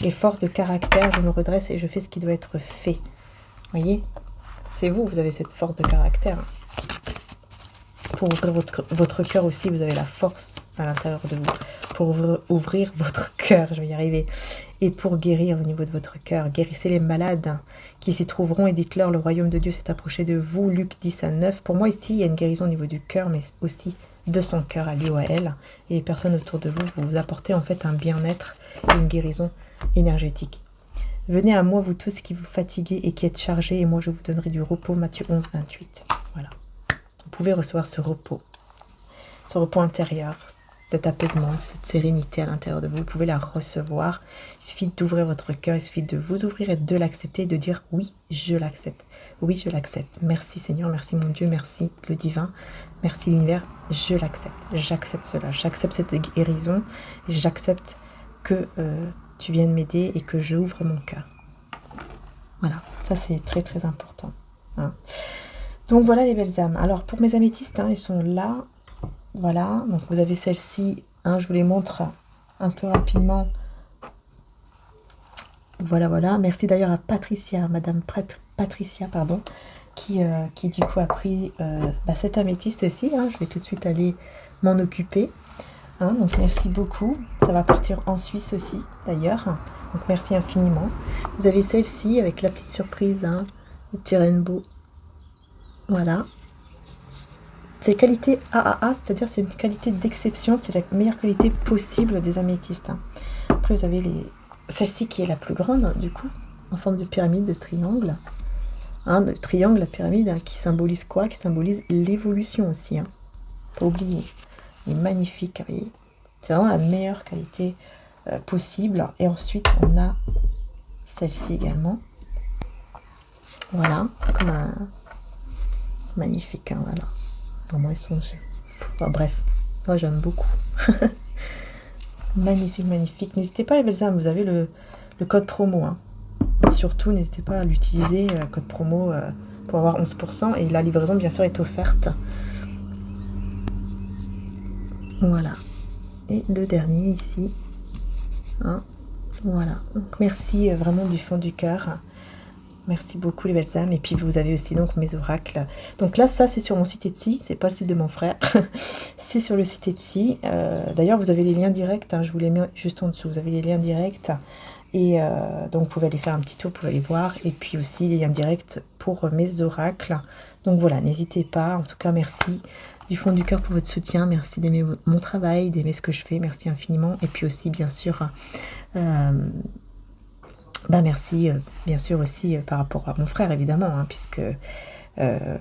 Et force de caractère, je me redresse et je fais ce qui doit être fait. Vous voyez, c'est vous avez cette force de caractère. Pour ouvrir votre cœur aussi, vous avez la force à l'intérieur de vous. Pour ouvrir votre cœur, je vais y arriver. Et pour guérir au niveau de votre cœur, guérissez les malades qui s'y trouveront et dites-leur, le royaume de Dieu s'est approché de vous. Luc 10:9. Pour moi ici, il y a une guérison au niveau du cœur, mais aussi de son cœur à lui ou à elle. Et les personnes autour de vous, vous apportez en fait un bien-être et une guérison énergétique. Venez à moi, vous tous qui vous fatiguez et qui êtes chargés, et moi je vous donnerai du repos. Matthieu 11:28. Voilà. Vous pouvez recevoir ce repos intérieur, cet apaisement, cette sérénité à l'intérieur de vous. Vous pouvez la recevoir. Il suffit d'ouvrir votre cœur, il suffit de vous ouvrir et de l'accepter, de dire oui, je l'accepte. Oui, je l'accepte. Merci Seigneur, merci mon Dieu, merci le divin, merci l'univers. Je l'accepte. J'accepte cela. J'accepte cette guérison. J'accepte que tu viennes m'aider et que j'ouvre mon cœur. Voilà, ça c'est très très important. Hein. Donc voilà les belles âmes. Alors pour mes améthystes, ils sont là. Voilà, donc vous avez celle-ci, je vous les montre un peu rapidement. Voilà, voilà. Merci d'ailleurs à Patricia, Madame Patricia, pardon, qui du coup a pris cette améthyste-ci. Je vais tout de suite aller m'en occuper. Donc merci beaucoup. Ça va partir en Suisse aussi, d'ailleurs. Donc merci infiniment. Vous avez celle-ci avec la petite surprise, le petit rainbow. Voilà. C'est qualité AAA, c'est-à-dire c'est une qualité d'exception, c'est la meilleure qualité possible des améthystes. Après vous avez celle-ci qui est la plus grande du coup, en forme de pyramide, de triangle. Hein, le triangle, la pyramide, hein, qui symbolise quoi? Qui symbolise l'évolution aussi. Hein. Pas oublier. Il est magnifique, vous voyez. C'est vraiment la meilleure qualité possible. Et ensuite, on a celle-ci également. Voilà, comme un... magnifique, hein, voilà. Vraiment, ils sont... Enfin, bref, moi j'aime beaucoup. Magnifique, magnifique. N'hésitez pas les belles âmes, vous avez le code promo. Hein. Surtout, n'hésitez pas à l'utiliser, code promo, pour avoir 11%. Et la livraison, bien sûr, est offerte. Voilà. Et le dernier ici. Hein. Voilà. Donc, merci vraiment du fond du cœur. Merci beaucoup les belles âmes. Et puis vous avez aussi donc mes oracles. Donc là, ça c'est sur mon site Etsy, c'est pas le site de mon frère. C'est sur le site Etsy. D'ailleurs, vous avez les liens directs, hein, je vous les mets juste en dessous. Vous avez les liens directs. Et donc vous pouvez aller faire un petit tour, vous pouvez aller voir. Et puis aussi les liens directs pour mes oracles. Donc voilà, n'hésitez pas. En tout cas, merci du fond du cœur pour votre soutien. Merci d'aimer mon travail, d'aimer ce que je fais. Merci infiniment. Et puis aussi, bien sûr... merci bien sûr aussi par rapport à mon frère évidemment, hein, puisque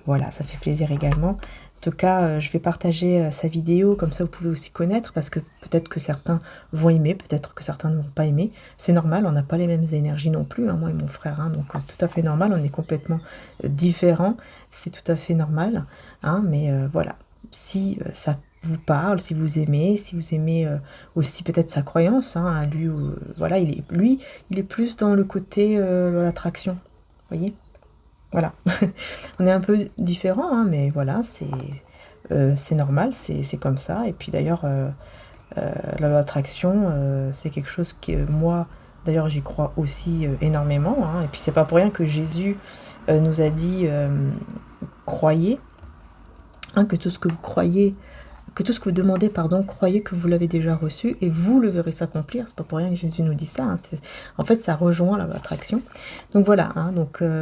voilà, ça fait plaisir également. En tout cas, je vais partager sa vidéo, comme ça vous pouvez aussi connaître, parce que peut-être que certains vont aimer, peut-être que certains ne vont pas aimer. C'est normal, on n'a pas les mêmes énergies non plus, hein, moi et mon frère, hein, donc tout à fait normal, on est complètement différents, c'est tout à fait normal, hein, mais voilà, si ça vous parle, si vous aimez aussi peut-être sa croyance, hein, lui, voilà, lui, il est plus dans le côté l'attraction, vous voyez, voilà, on est un peu différents, hein, mais voilà, c'est normal, c'est comme ça, et puis d'ailleurs, la loi d'attraction, c'est quelque chose que moi, d'ailleurs, j'y crois aussi énormément, hein, et puis c'est pas pour rien que Jésus nous a dit, croyez, hein, que tout ce que vous croyez, que tout ce que vous demandez, pardon, croyez que vous l'avez déjà reçu et vous le verrez s'accomplir. C'est pas pour rien que Jésus nous dit ça. Hein. En fait, ça rejoint l'attraction. Donc voilà. Hein,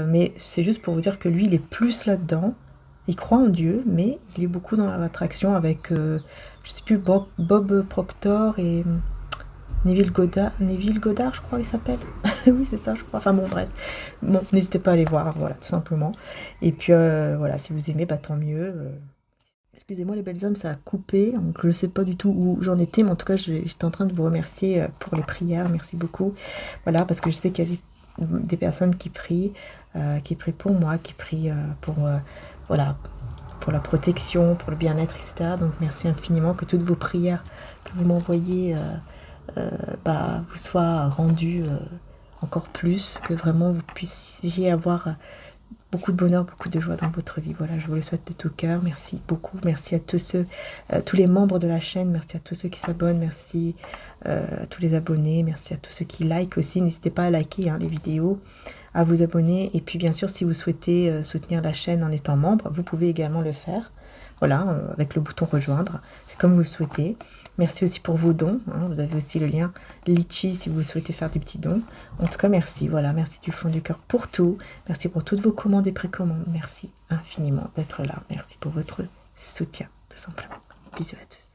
mais c'est juste pour vous dire que lui, il est plus là-dedans. Il croit en Dieu, mais il est beaucoup dans l'attraction avec, je sais plus, Bob Proctor et Neville Goddard, je crois, il s'appelle. Oui, c'est ça, je crois. Enfin bon, bref. Bon, n'hésitez pas à aller voir, voilà, tout simplement. Et puis voilà, si vous aimez, tant mieux. Excusez-moi les belles âmes, ça a coupé, donc je ne sais pas du tout où j'en étais, mais en tout cas j'étais en train de vous remercier pour les prières, merci beaucoup. Voilà, parce que je sais qu'il y a des personnes qui prient pour moi, qui prient pour, voilà, pour la protection, pour le bien-être, etc. Donc merci infiniment, que toutes vos prières que vous m'envoyez vous soient rendues encore plus, que vraiment vous puissiez avoir... beaucoup de bonheur, beaucoup de joie dans votre vie. Voilà, je vous le souhaite de tout cœur. Merci beaucoup. Merci à tous tous les membres de la chaîne. Merci à tous ceux qui s'abonnent. Merci à tous les abonnés. Merci à tous ceux qui likent aussi. N'hésitez pas à liker les vidéos, à vous abonner. Et puis, bien sûr, si vous souhaitez soutenir la chaîne en étant membre, vous pouvez également le faire. Voilà, avec le bouton rejoindre. C'est comme vous le souhaitez. Merci aussi pour vos dons. Hein. Vous avez aussi le lien Litchi si vous souhaitez faire des petits dons. En tout cas, merci. Voilà, merci du fond du cœur pour tout. Merci pour toutes vos commandes et précommandes. Merci infiniment d'être là. Merci pour votre soutien, tout simplement. Bisous à tous.